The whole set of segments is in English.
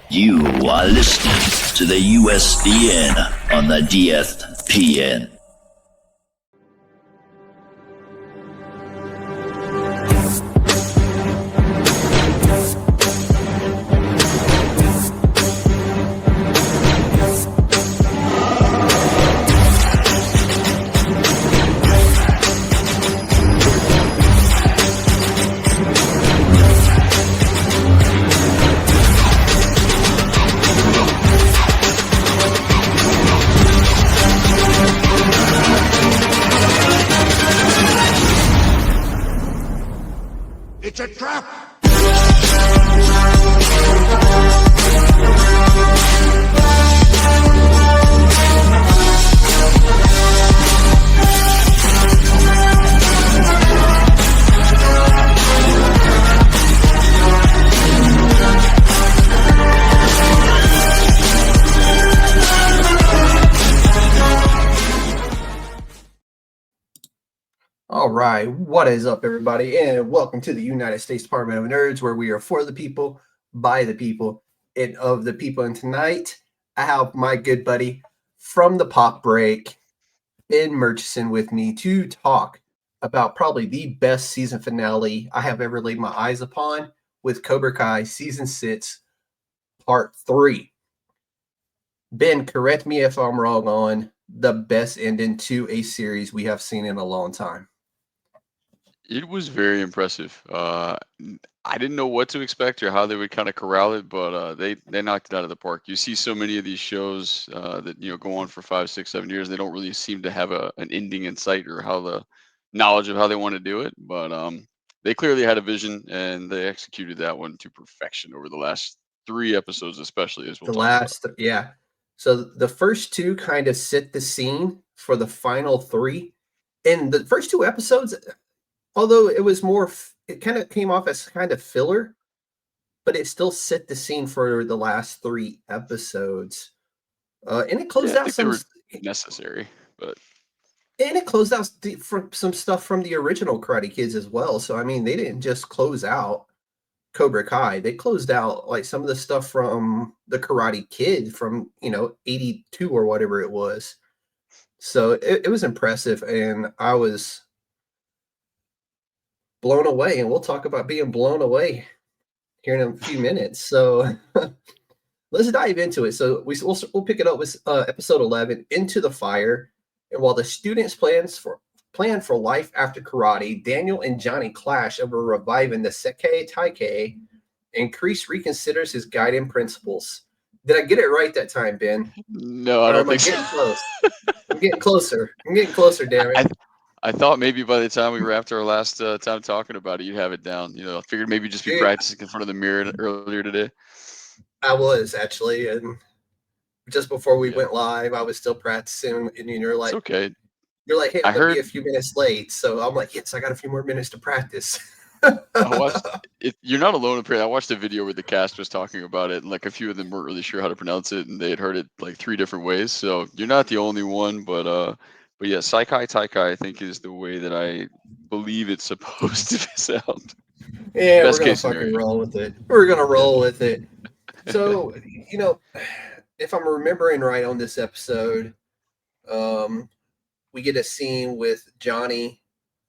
You are listening to the USDN on the DSPN. It's a trap! All right, what is up, everybody, and welcome to the United States Department of Nerds, where we are for the people, by the people, and of the people. And tonight, I have my good buddy from the Pop Break, Ben Murchison, with me to talk about probably the best season finale I have ever laid my eyes upon, with Cobra Kai Season 6, Part 3. Ben, correct me if I'm wrong on the best ending to a series we have seen in a long time. It was very impressive. I didn't know what to expect or how they would kind of corral it, but they knocked it out of the park. You see so many of these shows that go on for 5, 6, 7 years. They don't really seem to have an ending in sight or how the knowledge of how they want to do it. But they clearly had a vision and they executed that one to perfection over the last 3 episodes, especially as we'll talk about. Yeah. So the first 2 kind of set the scene for the final 3, and the first 2 episodes, although it was more, it kind of came off as kind of filler, but it still set the scene for the last 3 episodes. And it closed out some necessary, but it closed out from some stuff from the original Karate Kids as well. So I mean, they didn't just close out Cobra Kai; they closed out like some of the stuff from the Karate Kid from 82 or whatever it was. So it was impressive, and I was blown away, and we'll talk about being blown away here in a few minutes. So let's dive into it. So we'll pick it up with episode 11, Into the Fire. And while the students plan for life after karate, Daniel and Johnny clash over reviving the Sekai Taikei, and Kreese reconsiders his guiding principles. Did I get it right that time, Ben? No, I don't think so. Close? I'm getting closer. Damn it. I thought maybe by the time we wrapped our last time talking about it, you'd have it down. I figured maybe just be practicing in front of the mirror earlier today. I was actually, and just before we went live, I was still practicing, and you're like, it's okay. You're like, hey, I'm going to be a few minutes late. So I'm like, yes, I got a few more minutes to practice. I watched it. You're not alone apparently. I watched a video where the cast was talking about it, and like a few of them weren't really sure how to pronounce it, and they had heard it like 3 different ways. So you're not the only one, but yeah, Sekai Taikai, I think, is the way that I believe it's supposed to sound. Yeah, we're going to fucking roll with it. We're going to roll with it. So, if I'm remembering right on this episode, we get a scene with Johnny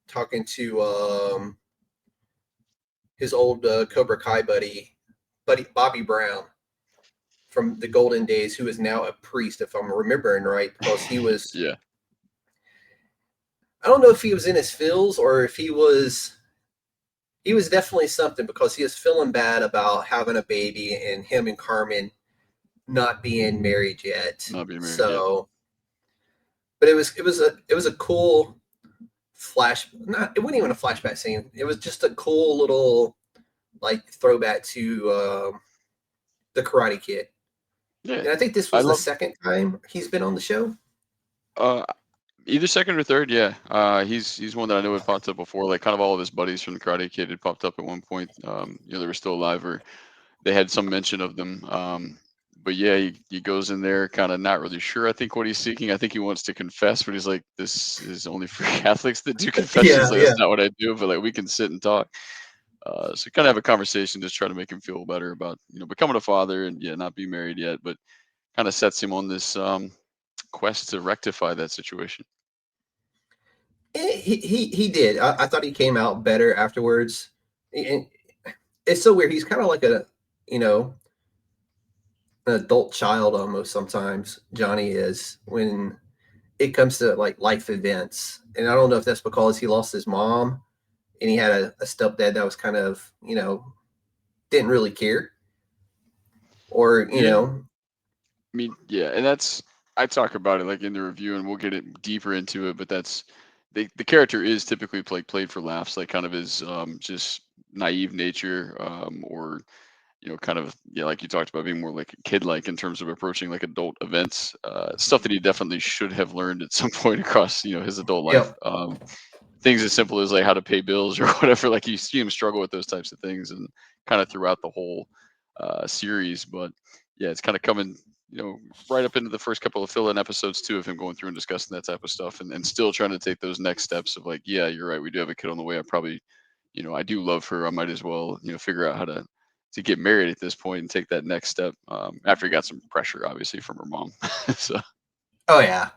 talking to his old Cobra Kai buddy Bobby Brown from the Golden Days, who is now a priest, if I'm remembering right, because he was... Yeah. I don't know if he was in his feels or if he was definitely something, because he was feeling bad about having a baby and him and Carmen not being married yet. Not being married yet. But it was a cool it wasn't even a flashback scene. It was just a cool little like throwback to the Karate Kid. Yeah. And I think this was the second time he's been on the show. Either second or third, yeah. He's one that I know had popped up before. Like kind of all of his buddies from the Karate Kid had popped up at one point. They were still alive, or they had some mention of them. But yeah, he goes in there kind of not really sure, I think, what he's seeking. I think he wants to confess, but he's like, this is only for Catholics that do confessions. That's not what I do, but like we can sit and talk. So kind of have a conversation, just try to make him feel better about becoming a father and not being married yet, but kind of sets him on this quest to rectify that situation. He did. I thought he came out better afterwards. And it's so weird. He's kind of like you know, an adult child almost sometimes. Johnny is when it comes to like life events. And I don't know if that's because he lost his mom and he had a stepdad that was kind of, didn't really care. Or, Yeah, I mean, yeah, and I talk about it like in the review, and we'll get it deeper into it. But that's the character is typically played for laughs, like kind of his just naive nature, or kind of like you talked about being more like kid-like in terms of approaching like adult events. Stuff that he definitely should have learned at some point across his adult life. yep. Things as simple as like how to pay bills or whatever. Like you see him struggle with those types of things, and kind of throughout the whole series. But yeah, it's kind of coming, right up into the first couple of fill-in episodes too, of him going through and discussing that type of stuff, and still trying to take those next steps of like, yeah, you're right, we do have a kid on the way. I probably, I do love her. I might as well, figure out how to get married at this point and take that next step. After he got some pressure, obviously, from her mom. So Oh, yeah.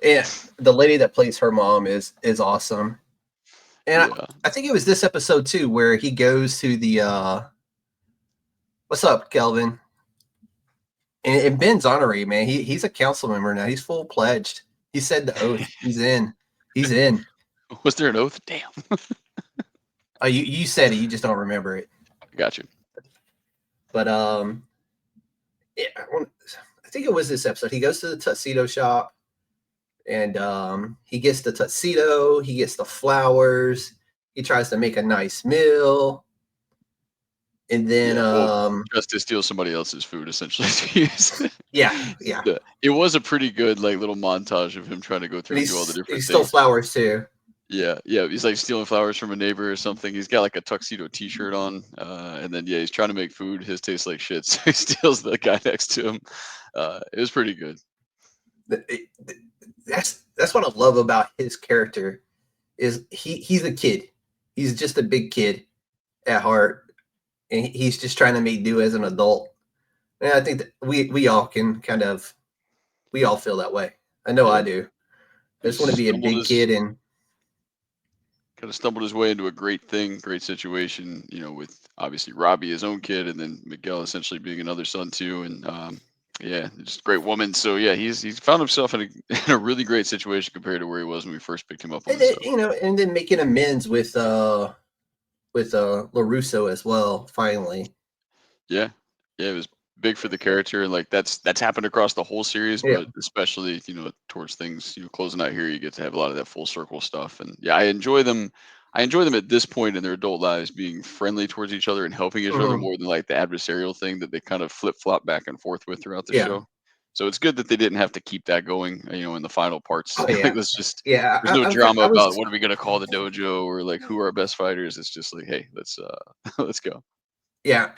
Yeah. The lady that plays her mom is awesome. And yeah, I think it was this episode too, where he goes to the, what's up, Kelvin? And Ben's honorary, man. He's a council member now. He's full pledged. He said the oath. He's in. He's in. was there an oath? Damn, You said it. You just don't remember it. I got you. But yeah, I think it was this episode. He goes to the tuxedo shop, and he gets the tuxedo. He gets the flowers. He tries to make a nice meal, and then Yeah, well, just to steal somebody else's food, essentially. To use. yeah. Yeah, it was a pretty good like little montage of him trying to go through And and do all the he different stole things. flowers too. Yeah, yeah, he's like stealing flowers from a neighbor or something. He's got like a tuxedo T-shirt on, and then yeah, he's trying to make food. His tastes like shit, so he steals the guy next to him. It was pretty good. That's what I love about his character is he's a kid. He's just a big kid at heart, and he's just trying to make do as an adult. And I think that we all can we all feel that way. I know I Yeah, do. I he just want to be a stumbled big his kid and kind of stumbled his way into a great thing, great situation. With obviously Robbie, his own kid, and then Miguel essentially being another son too, and yeah, just a great woman. So yeah, he's found himself in in a really great situation compared to where he was when we first picked him up on and the then, show. and then making amends with LaRusso as well. Finally, Yeah, yeah, it was big for the character, and like that's happened across the whole series, yeah. but especially towards things closing out here, you get to have a lot of that full circle stuff, and yeah, I enjoy them. I enjoy them at this point in their adult lives being friendly towards each other and helping each other Mhm. more than like the adversarial thing that they kind of flip flop back and forth with throughout the Yeah. show. So it's good that they didn't have to keep that going, in the final parts. Oh Like yeah. let's just Yeah. there's no I drama about was what are we gonna call the dojo or like who are our best fighters. It's just like, hey, let's let's go. Yeah,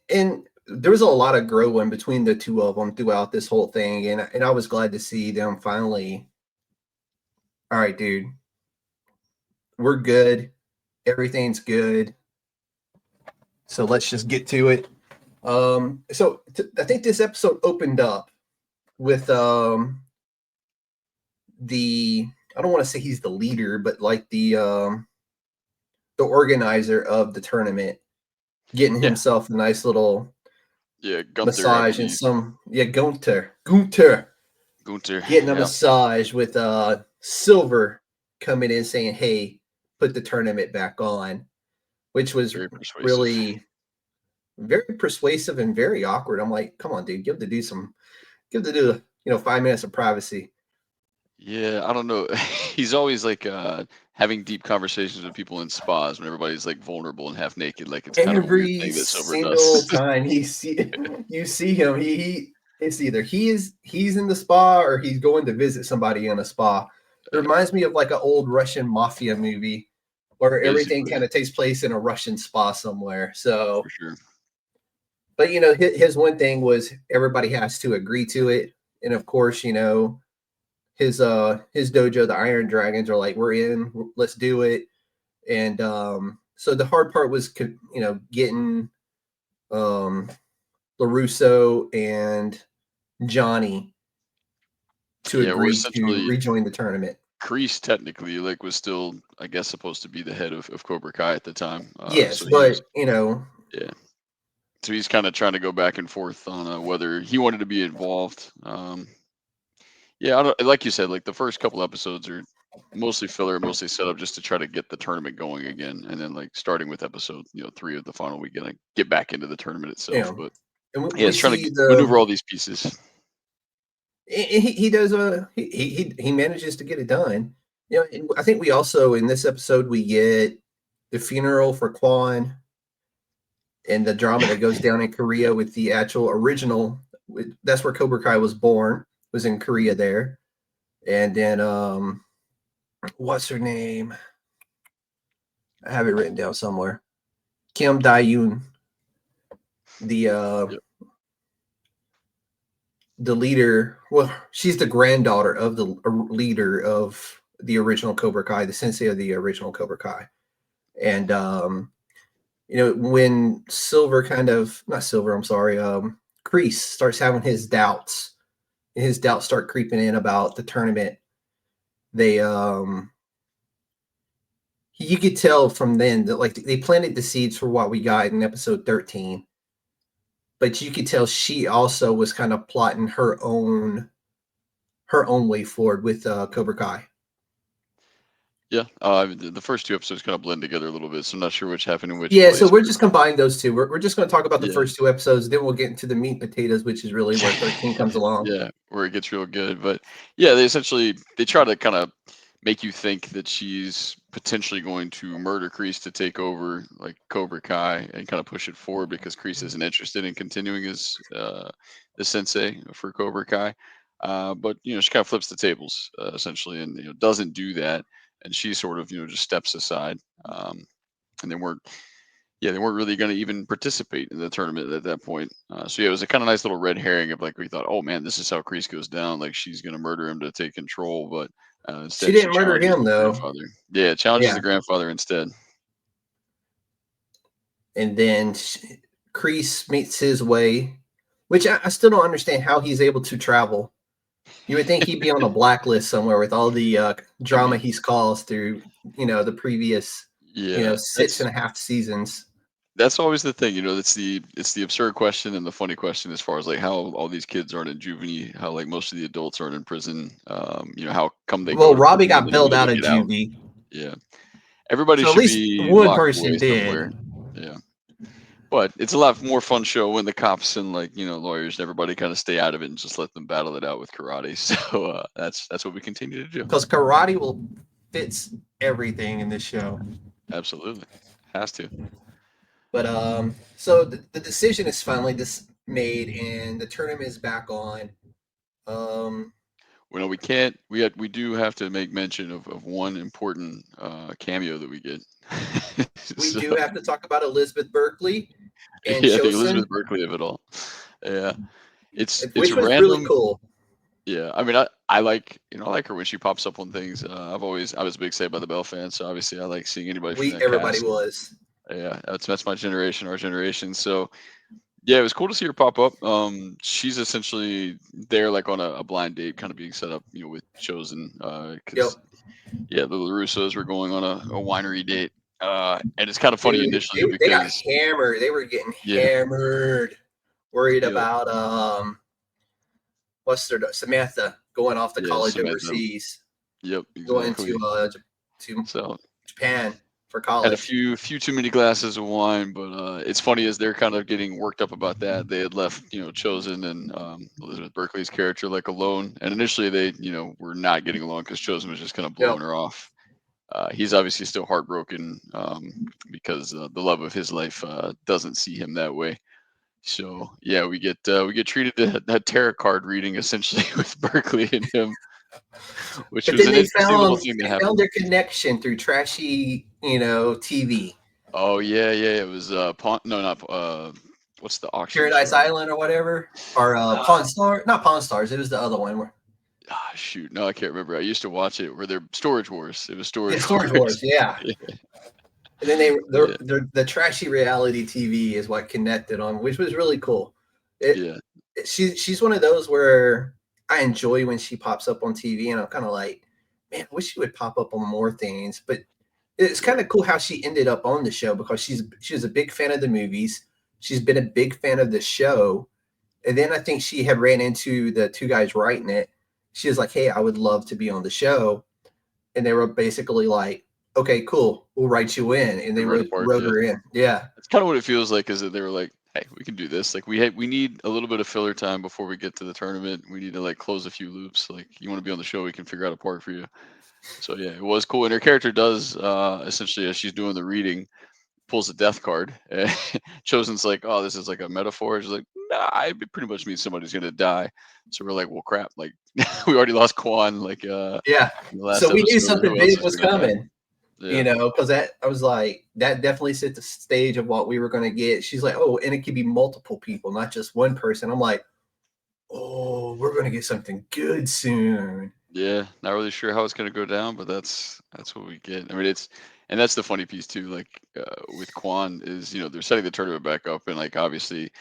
and there was a lot of growing between the two of them throughout this whole thing, and I was glad to see them finally. All right, dude, we're good. Everything's good. So let's just get to it. I think this episode opened up with the I don't want to say he's the leader, but like the organizer of the tournament getting Yeah, himself a nice little yeah, Gunther, I massage and believe. some Gunter Gunter, getting a yeah, massage with Silver coming in saying, "Hey, put the tournament back on," which was very persuasive. really very persuasive and very awkward. I'm like, "Come on, dude, give the dude 5 minutes of privacy." Yeah, I don't know. He's always like having deep conversations with people in spas when everybody's like vulnerable and half naked. Like it's kind of a weird Every thing that Silver single does. time you see him, it's either he's in the spa or he's going to visit somebody in a spa. It reminds me of like an old Russian mafia movie where everything Basically, kind of takes place in a Russian spa somewhere. for So, sure. but his one thing was everybody has to agree to it, and of course, his dojo, the Iron Dragons, are like, we're in, let's do it. And So the hard part was, getting LaRusso and Johnny to agree to rejoin the tournament. Kreese technically was still, I guess, supposed to be the head of Cobra Kai at the time. Yes, so but yeah. So he's kind of trying to go back and forth on whether he wanted to be involved. Yeah, like you said, the first couple episodes are mostly filler, mostly set up just to try to get the tournament going again, and then starting with episode 3 of the final weekend, get back into the tournament itself. But it's trying to maneuver all these pieces. He does. He manages to get it done. And I think we also in this episode we get the funeral for Quan and the drama that goes down in Korea with the actual original. That's where Cobra Kai was born. Was in Korea there, and then what's her name? I have it written down somewhere. Kim Dae-yoon, the leader. Well, she's the granddaughter of the leader of the original Cobra Kai, the sensei of the original Cobra Kai. And when Kreese starts having his doubts, and his doubts start creeping in about the tournament, you could tell from then that they planted the seeds for what we got in episode 13. But you could tell she also was kind of plotting her own way forward with Cobra Kai. Yeah, the first 2 episodes kind of blend together a little bit, so I'm not sure which happened in which. Yeah, place. So we're just combining those two. We're just going to talk about the first 2 episodes, then we'll get into the meat and potatoes, which is really where 13 comes along. Yeah, where it gets real good. But yeah, they try to kind of make you think that she's potentially going to murder Kreese to take over Cobra Kai and kind of push it forward because Kreese isn't interested in continuing as the sensei for Cobra Kai. But she kind of flips the tables essentially, and doesn't do that. And she sort of, just steps aside, and they weren't really going to even participate in the tournament at that point. So it was a kind of nice little red herring of we thought, oh man, this is how Kreese goes down. She's going to murder him to take control, but instead she didn't murder him though. Yeah, challenges the grandfather instead. And then Kreese meets his way, which I still don't understand how he's able to travel. You would think he'd be on a blacklist somewhere with all the drama he's caused through, the previous, 6.5 seasons. That's always the thing, it's the absurd question and the funny question as far as how all these kids aren't in juvie, how most of the adults aren't in prison. How come they? Well, Robbie got bailed out of juvie. Yeah, everybody should at least be one person did. Somewhere. Yeah. But it's a lot more fun show when the cops and lawyers and everybody kind of stay out of it and just let them battle it out with karate. So that's what we continue to do. Because karate fits everything in this show. Absolutely, has to. But so the decision is finally made, and the tournament is back on. Well, we do have to make mention of one important cameo that we get. We do have to talk about Elizabeth Berkley and the Elizabeth Berkley of it all. Yeah, it's was random. Really cool. Yeah, I mean, I like her when she pops up on things. I was a big Saved by the Bell fan, so obviously I like seeing anybody. Everybody was. Yeah, that's my generation, our generation. So yeah, it was cool to see her pop up. She's essentially there on a blind date, kind of being set up, with Chosen. Because the LaRussos were going on a winery date. And it's kind of funny initially because they got hammered. They were getting hammered. Worried about what's their Samantha going off to college overseas. Yep, exactly. Going to Japan for college. Had a few too many glasses of wine, but it's funny as they're kind of getting worked up about that. They had left, Chosen and Elizabeth Berkley's character alone, and initially they, were not getting along because Chosen was just kind of blowing her off. He's obviously still heartbroken because the love of his life doesn't see him that way. So yeah, we get treated to a tarot card reading essentially with Berkley and him, which was an interesting little thing that happened. They found their connection through trashy, TV. Oh yeah, it was what's the auction? Paradise Island or whatever, or Pawn Stars? Not Pawn Stars. It was the other one. Shoot, no, I can't remember. I used to watch it where they're Storage Wars. It was Storage Wars. Yeah. And then the trashy reality TV is what connected on, which was really cool. She's one of those where I enjoy when she pops up on TV, and I'm kind of like, man, I wish she would pop up on more things. But it's kind of cool how she ended up on the show because she was a big fan of the movies. She's been a big fan of the show. And then I think she had ran into the two guys writing it. She was like, hey, I would love to be on the show. And they were basically like, okay, cool, we'll write you in. And they wrote her in. Yeah. That's kind of what it feels like, is that they were like, hey, we can do this. Like we need a little bit of filler time before we get to the tournament. We need to like close a few loops. Like, you want to be on the show, we can figure out a part for you. So yeah, it was cool. And her character does essentially, as she's doing the reading, pulls a death card. Chosen's like, oh, this is like a metaphor. She's like, nah, it pretty much means somebody's gonna die. So we're like, well, crap. Like, we already lost Quan. Like, yeah. in the last So we knew episode, something who else big is was gonna die? coming. Yeah. You know, because I was like, that definitely set the stage of what we were going to get. She's like, oh, and it could be multiple people, not just one person. I'm like, oh, we're going to get something good soon. Yeah, not really sure how it's gonna go down, but that's what we get. I mean, and that's the funny piece too. Like, with Quan is, they're setting the tournament back up, and like obviously,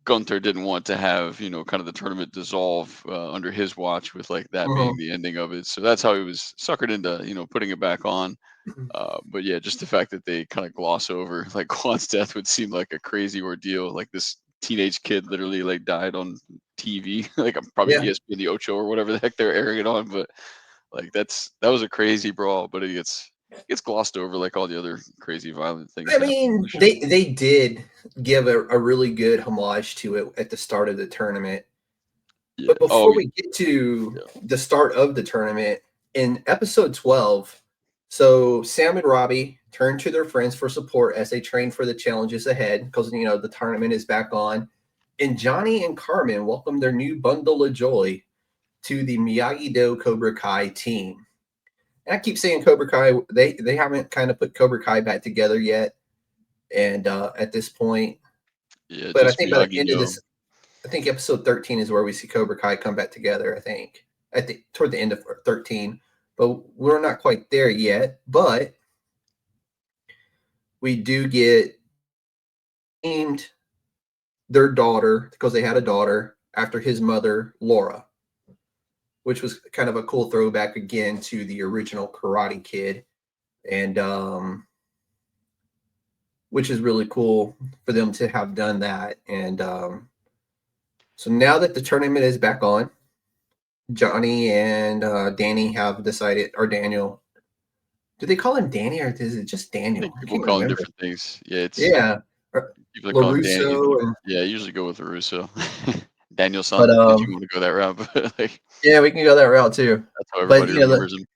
Gunther didn't want to have, kind of the tournament dissolve under his watch, with like that being the ending of it. So that's how he was suckered into, putting it back on. But yeah, just the fact that they kind of gloss over like Quan's death would seem like a crazy ordeal. Like, this teenage kid literally like died on TV, like probably Yeah. ESPN the Ocho or whatever the heck they're airing it on. But like that was a crazy brawl, but it gets glossed over like all the other crazy violent things. I mean, they did give a really good homage to it at the start of the tournament. Yeah. But before we get to the start of the tournament, in episode 12, so Sam and Robbie turn to their friends for support as they train for the challenges ahead, because the tournament is back on. And Johnny and Carmen welcome their new bundle of joy to the Miyagi-Do Cobra Kai team. And I keep saying Cobra Kai, they haven't kind of put Cobra Kai back together yet. And at this point, yeah, but I just think by the end of Miyagi-Do. this, I think episode 13 is where we see Cobra Kai come back together, I think toward the end of 13, but we're not quite there yet. But we do get named their daughter, because they had a daughter, after his mother, Laura, which was kind of a cool throwback again to the original Karate Kid. And which is really cool for them to have done that. And so now that the tournament is back on, Johnny and Danny have decided, or Daniel, do they call him Danny, or is it just I Daniel? think people call him different things. Yeah, people that call him Danny. LaRusso. Usually go with LaRusso. Daniel-san, But if you want to go that route. But like, yeah, we can go that route too. that's how But everybody remembers him.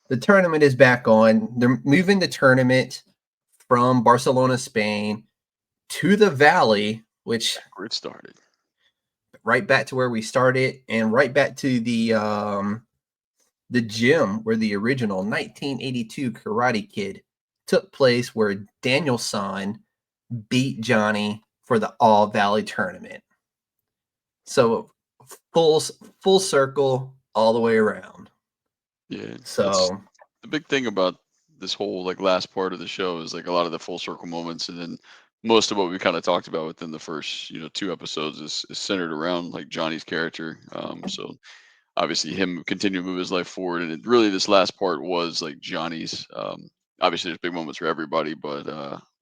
the tournament is back on. They're moving the tournament from Barcelona, Spain, to the Valley, which Where it started. right back to where we started, and right back to the gym where the original 1982 Karate Kid took place, where Daniel-san beat Johnny for the All Valley tournament. So full circle all the way around. Yeah. So the big thing about this whole like last part of the show is like a lot of the full circle moments, and then most of what we kind of talked about within the first 2 episodes is centered around like Johnny's character. So obviously him continue to move his life forward, and really this last part was like Johnny's. Obviously there's big moments for everybody, but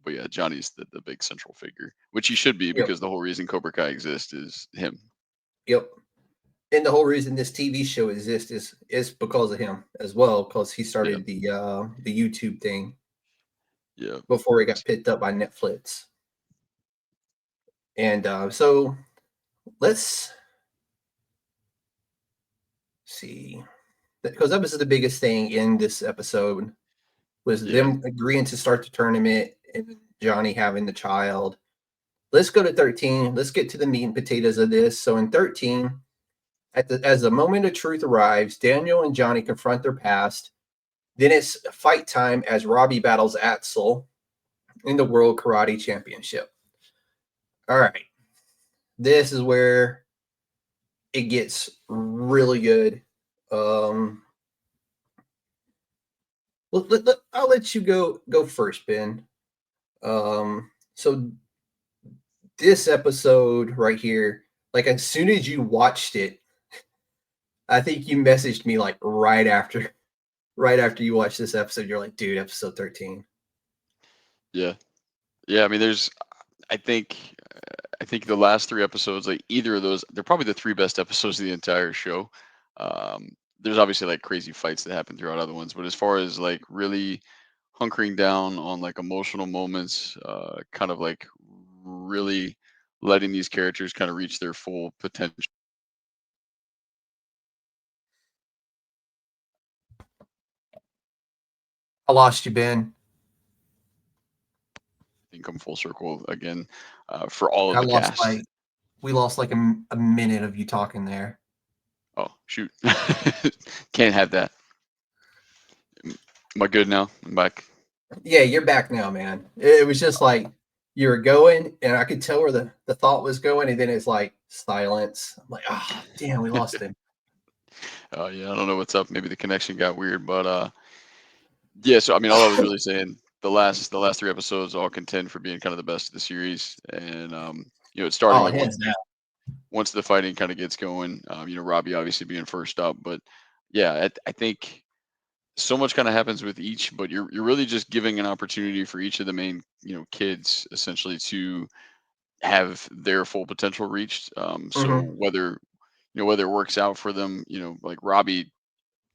yeah, Johnny's the big central figure, which he should be, because the whole reason Cobra Kai exists is him. Yep. And the whole reason this TV show exists is because of him as well, because he started the YouTube thing. Yeah. Before he got picked up by Netflix. And so let's see, because that was the biggest thing in this episode, was them agreeing to start the tournament and Johnny having the child. Let's go to 13. Let's get to the meat and potatoes of this. So in 13, as the moment of truth arrives, Daniel and Johnny confront their past. Then it's fight time as Robbie battles Axel in the World Karate Championship. All right. This is where it gets really good. Well, I'll let you go first, Ben. So this episode right here, like as soon as you watched it, I think you messaged me like right after you watched this episode. You're like, dude, episode 13. Yeah, yeah. I mean, I think, I think the last three episodes, like either of those, they're probably the three best episodes of the entire show. There's obviously like crazy fights that happen throughout other ones, but as far as like really hunkering down on like emotional moments, kind of like really letting these characters kind of reach their full potential. I lost you, Ben. And come full circle again for all of I the lost cast. like we lost like a minute of you talking there. Oh shoot, can't have that. Am I good now? I'm back. Yeah, you're back now, man. It was just like you were going, and I could tell where the thought was going, and then it's like silence. I'm like, oh, damn, we lost him. Yeah, I don't know what's up. Maybe the connection got weird, but yeah. So I mean, all I was really saying, the last three episodes all contend for being kind of the best of the series, and it's starting Oh, like hands down. once the fighting kind of gets going. Robbie obviously being first up, but yeah, I think so much kind of happens with each, but you're really just giving an opportunity for each of the main kids essentially to have their full potential reached. So Hmm. whether it works out for them, like Robbie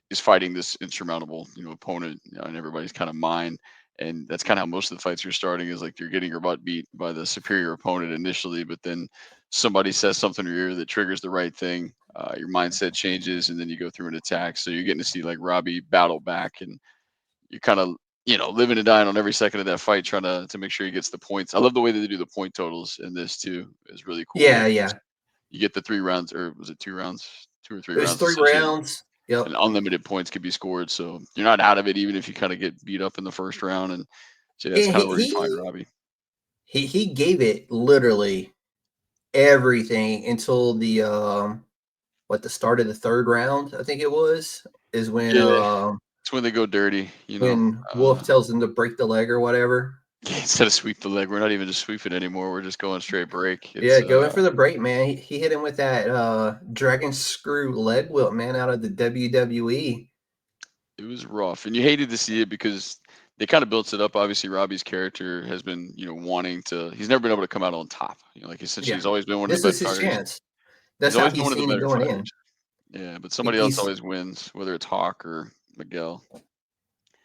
is fighting this insurmountable opponent in everybody's kind of mind, and that's kind of how most of the fights are starting, is like you're getting your butt beat by the superior opponent initially, but then somebody says something to your ear that triggers the right thing, your mindset changes, and then you go through an attack. So you're getting to see like Robbie battle back, and you're kind of living and dying on every second of that fight, trying to make sure he gets the points. I love the way that they do the point totals in this too. Is really cool. Yeah, Like yeah. you get the 3 rounds, or was it 2 rounds, 2 or 3 rounds It's three essentially, rounds. Yep. and unlimited points could be scored. So you're not out of it, even if you kind of get beat up in the first round. And so that's And kind of where you find Robbie. he gave it literally everything until the start of the third round, I think it was, is Yeah, it's when they go dirty, when Wolf tells him to break the leg or whatever. instead of sweep the leg, we're not even just sweeping anymore. We're just going straight break. Yeah, It's going for the break, man. He hit him with that dragon screw leg whip, man, out of the WWE. it was rough, and you hated to see it because they kind of built it up. Obviously, Robbie's character has been, wanting to. He's never been able to come out on top. Like essentially, Yeah. he's always been one of This the is better his fighters. chance. He's That's how always been he's one of the seen it better going in. fighters. Yeah, but somebody else He's always wins, whether it's Hawk or Miguel.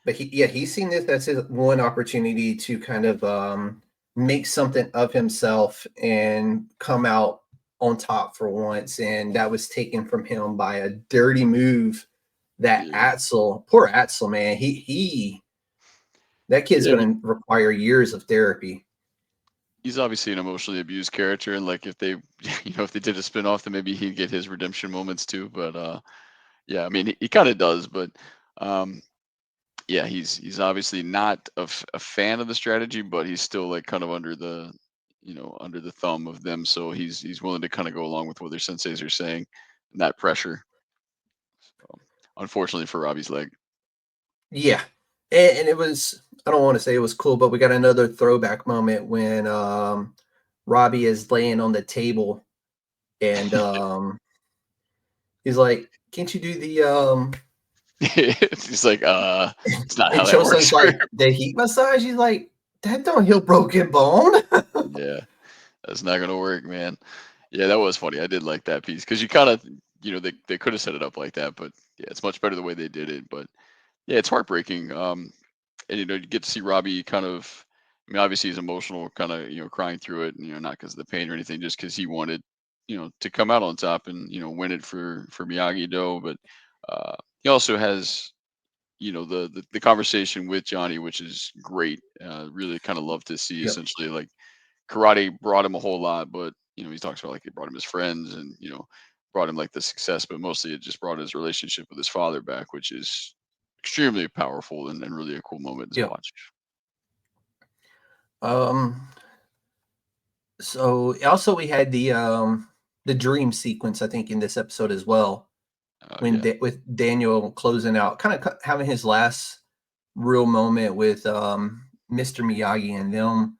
But he's seen this as his one opportunity to kind of make something of himself and come out on top for once. And that was taken from him by a dirty move that Yeah, Poor Axel, man, that kid's yeah. going to require years of therapy. He's obviously an emotionally abused character, and like if they, if they did a spin-off, then maybe he'd get his redemption moments too. But yeah, I mean, he kind of does, but um, yeah, he's obviously not a fan of the strategy, but he's still like kind of under the thumb of them, so he's willing to kind of go along with what their senseis are saying, and that pressure. So, unfortunately for Robbie's leg. Yeah. And it was, I don't want to say it was cool, but we got another throwback moment when Robbie is laying on the table and he's like, can't you do He's like, it's not how and that works. Chosun's like, the heat massage? He's like, that don't heal broken bone. Yeah, that's not gonna work, man. Yeah, that was funny. I did like that piece because you kind of, they could have set it up like that, but yeah, it's much better the way they did it. But yeah, it's heartbreaking. And you get to see Robbie kind of. I mean, obviously he's emotional, kind of crying through it, and not because of the pain or anything, just because he wanted to come out on top and win it for Miyagi-Do. But he also has the conversation with Johnny, which is great. Really kind of love to see. Yep. Essentially, like karate brought him a whole lot, but he talks about like it brought him his friends, and brought him like the success, but mostly it just brought his relationship with his father back, which is extremely powerful and really a cool moment to Yep. watch. Um, so also we had the dream sequence, I think, in this episode as well. When Yeah, with Daniel closing out, kind of having his last real moment with Mr. Miyagi and them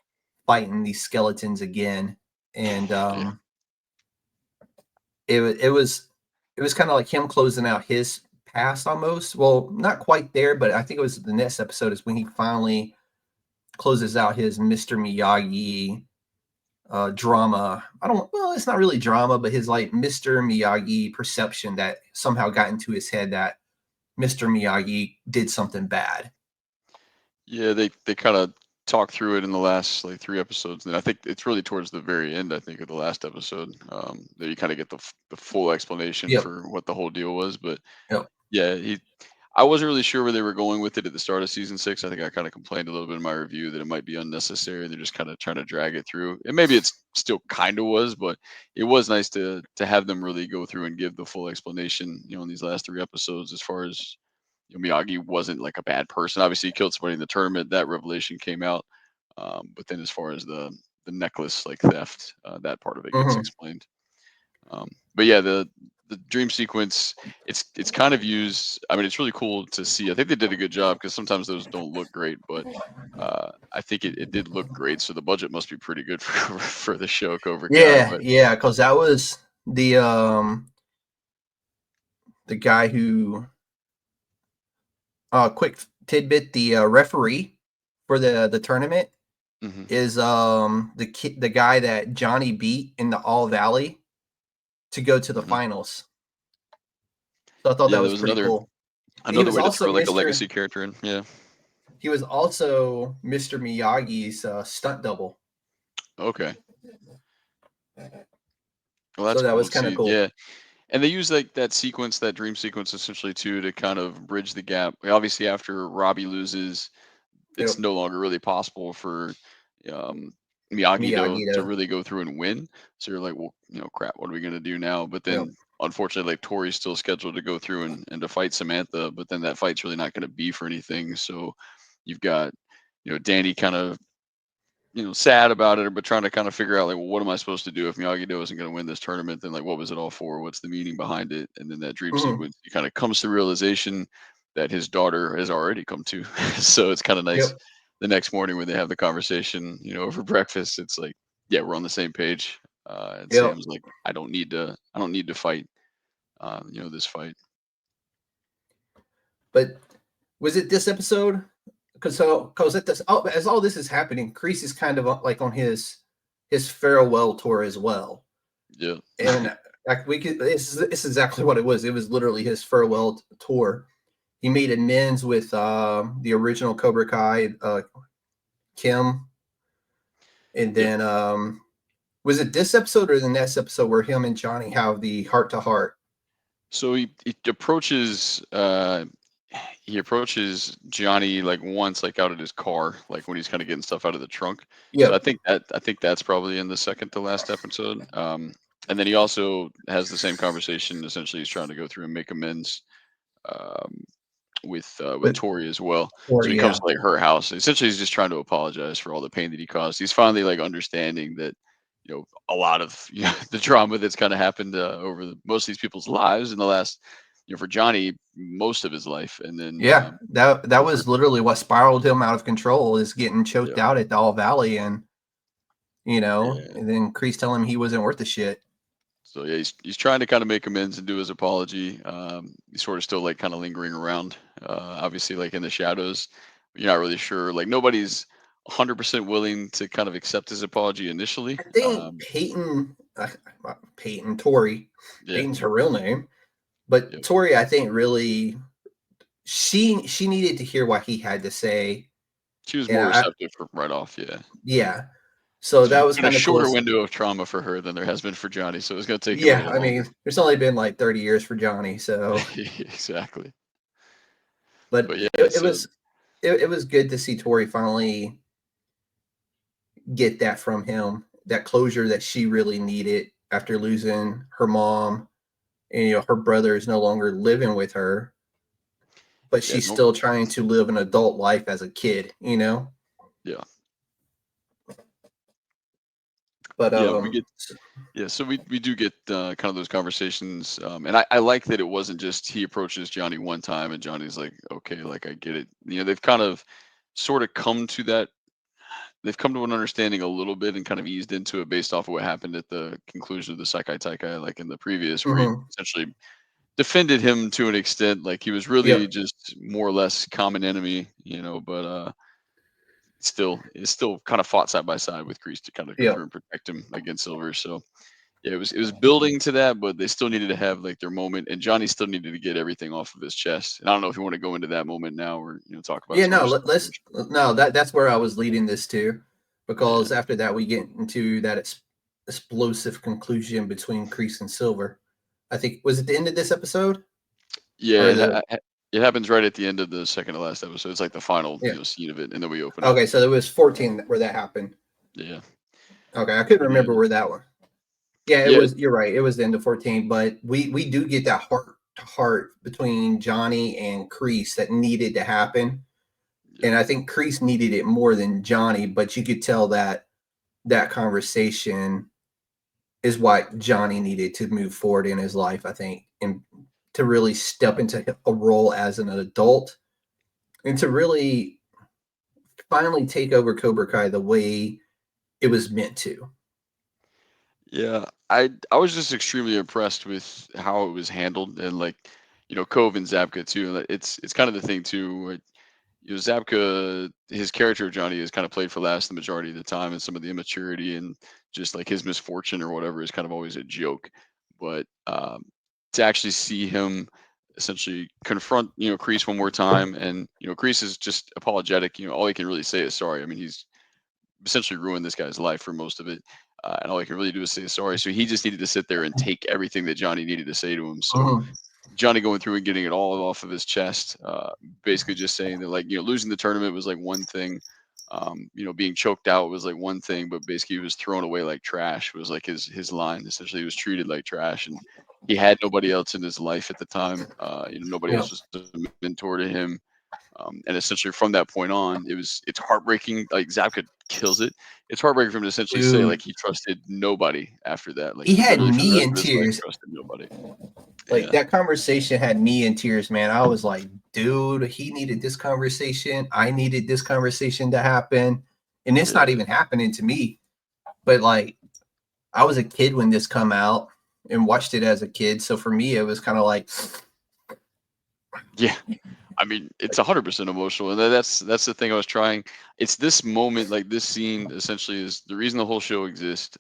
fighting these skeletons again. And it was kind of like him closing out his past almost. Well, not quite there, but I think it was the next episode is when he finally closes out his Mr. Miyagi drama. Well, it's not really drama, but his like Mr. Miyagi perception that somehow got into his head that Mr. Miyagi did something bad. Yeah, they kind of talk through it in the last like 3 episodes, and I think it's really towards the very end. I think of the last episode that you kind of get the full explanation Yep. for what the whole deal was. But Yep. yeah, I wasn't really sure where they were going with it at the start of season 6. I think I kind of complained a little bit in my review that it might be unnecessary. They're just kind of trying to drag it through, and maybe it's still kind of was, but it was nice to have them really go through and give the full explanation. In these last 3 episodes, as far as Miyagi wasn't like a bad person. Obviously, he killed somebody in the tournament. That revelation came out. But then, as far as the necklace like theft, that part of it gets explained. But yeah, the dream sequence, it's kind of used. I mean, it's really cool to see. I think they did a good job because sometimes those don't look great, but I think it did look great. So the budget must be pretty good for the show Cobra Kai. But Yeah, because that was the guy who quick tidbit, the referee for the tournament is the guy that Johnny beat in the All Valley to go to the finals. So I thought that there was was pretty cool. another way to throw like a legacy character in. Yeah. He was also Mr. Miyagi's stunt double. Okay. Well, that's So that cool was to kind of see. cool. Yeah. And they use like that sequence, that dream sequence, essentially too, to kind of bridge the gap. Obviously, after Robbie loses, it's Yep. no longer really possible for um, Miyagi-Do to really go through and win. So you're like, well, crap, what are we gonna do now? But Yep. then, unfortunately, like Tori's still scheduled to go through and to fight Samantha, but then that fight's really not going to be for anything. So you've got, Danny kind of sad about it, but trying to kind of figure out like, well, what am I supposed to do if Miyagi-Do isn't going to win this tournament? Then like, what was it all for? What's the meaning behind it? And then that dream sequence, he kind of comes to realization that his daughter has already come to. So it's kind of nice. Yep. The next morning when they have the conversation, over breakfast, it's like, yeah, we're on the same page. And Yep. Sam's like, I don't need to fight, this fight. But was it this episode? Because as all this is happening, Kreese is kind of like on his farewell tour as well. Yeah. And like this is exactly what it was. It was literally his farewell tour. He made amends with the original Cobra Kai, Kim. And then was it this episode or the next episode where him and Johnny have the heart-to-heart? So he approaches Johnny like once, like out of his car, like when he's kind of getting stuff out of the trunk. Yeah. So I think that's probably in the second to last episode. And then he also has the same conversation. Essentially, he's trying to go through and make amends with Tori as well. So he comes to like her house. Essentially, he's just trying to apologize for all the pain that he caused. He's finally like understanding that a lot of the drama that's kind of happened over most of these people's lives in the last, for Johnny, most of his life. And then that was literally what spiraled him out of control, is getting choked out at the All Valley, and and then Kreese telling him he wasn't worth the shit. So yeah, he's trying to kind of make amends and do his apology. He's sort of still like kind of lingering around, obviously like in the shadows. You're not really sure. Like nobody's 100% willing to kind of accept his apology initially. I think Tori, Peyton's her real name, but Tori, I think really she needed to hear what he had to say. She was more receptive right off. Yeah. Yeah. So that was kind of a shorter window of trauma for her than there has been for Johnny. So it's going to take him a little longer. I mean, there's only been like 30 years for Johnny, so exactly. But yeah, it was good to see Tori finally get that from him, that closure that she really needed after losing her mom, and her brother is no longer living with her, but she's still trying to live an adult life as a kid. Yeah. But Yeah, we get so we do get kind of those conversations, and I like that it wasn't just he approaches Johnny one time and Johnny's like, okay, like I get it. They've kind of sort of come to that. They've come to an understanding a little bit and kind of eased into it based off of what happened at the conclusion of the Saikai Taikai, like in the previous, where he mhm, essentially defended him to an extent, like he was really yep, just more or less common enemy, but it's still kind of fought side by side with Kreese to kind of go through yep. and protect him against Silver. So yeah, it was building to that, but they still needed to have like their moment, and Johnny still needed to get everything off of his chest. And I don't know if you want to go into that moment now, or talk about Yeah, some no, other stuff. no, that's where I was leading this to, Yeah, because after that we get into that explosive conclusion between Kreese and Silver. I think was it the end of this episode yeah, or the it happens right at the end of the second to last episode. It's like the final yeah. scene of it, and then we open up. Okay, so there was 14 where that happened. Yeah, Okay, I couldn't yeah, remember where that one. Yeah, it yeah, was. You're right. It was the end of 14, but we do get that heart to heart between Johnny and Kreese that needed to happen, yeah, and I think Kreese needed it more than Johnny. But you could tell that that conversation is what Johnny needed to move forward in his life. I think, and to really step into a role as an adult, and to really finally take over Cobra Kai the way it was meant to. yeah. I was just extremely impressed with how it was handled, and like Cove and Zabka too. Like, it's kind of the thing too. Zabka, his character of Johnny is kind of played for last the majority of the time, and some of the immaturity and just like his misfortune or whatever is kind of always a joke. But to actually see him essentially confront, Kreese one more time, and Kreese is just apologetic. All he can really say is sorry. I mean, he's essentially ruined this guy's life for most of it. And all he can really do is say sorry. So he just needed to sit there and take everything that Johnny needed to say to him. So Mhm. Johnny going through and getting it all off of his chest, basically just saying that like losing the tournament was like one thing, being choked out was like one thing, but basically he was thrown away like trash was like his line. Essentially, he was treated like trash, and he had nobody else in his life at the time. Nobody Yeah. else was a mentor to him. And essentially from that point on, it's heartbreaking. Like Zabka kills it. It's heartbreaking for him to essentially say like Dude, he trusted nobody after that. Like he he had literally for the me rest in of his life tears. trusted nobody. Like Yeah. that conversation had me in tears, man. I was like, dude, he needed this conversation. I needed this conversation to happen. And it's not Yeah. even happening to me. But like I was a kid when this come out and watched it as a kid. So for me, it was kind of Yeah. I mean, it's 100% emotional, and that's the thing I was trying. It's this moment, like this scene, essentially, is the reason the whole show exists.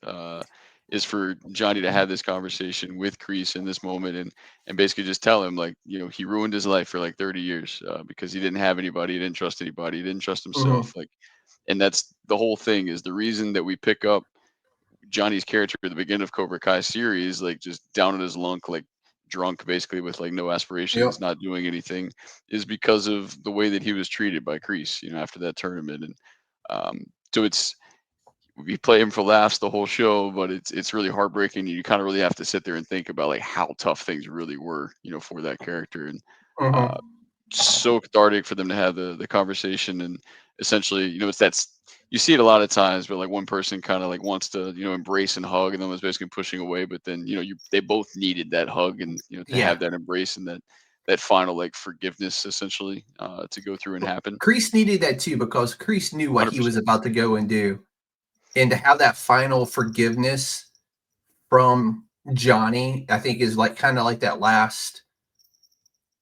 Is for Johnny to have this conversation with Kreese in this moment, and basically just tell him like he ruined his life for like 30 years because he didn't have anybody, he didn't trust anybody, he didn't trust mhm. himself. Like, and that's the whole thing. Is the reason that we pick up Johnny's character at the beginning of Cobra Kai series, like just down in his lunk, like drunk, basically with like no Yep. aspirations, not doing anything, is because of the way that he was treated by Kreese, after that tournament. And so we play him for laughs the whole show, but it's really heartbreaking. You kind of really have to sit there and think about like how tough things really were, for that character. And uh, Mhm. so cathartic for them to have the conversation, and essentially you see it a lot of times, but like one person kind of like wants to embrace and hug, and then was basically pushing away, but then they both needed that hug, and to Yeah. have that embrace and that final like forgiveness essentially to go through and happen. Kreese needed that too because Kreese knew what he was 100%. about to go and do. And to have that final forgiveness from Johnny, I think is like kind of like that last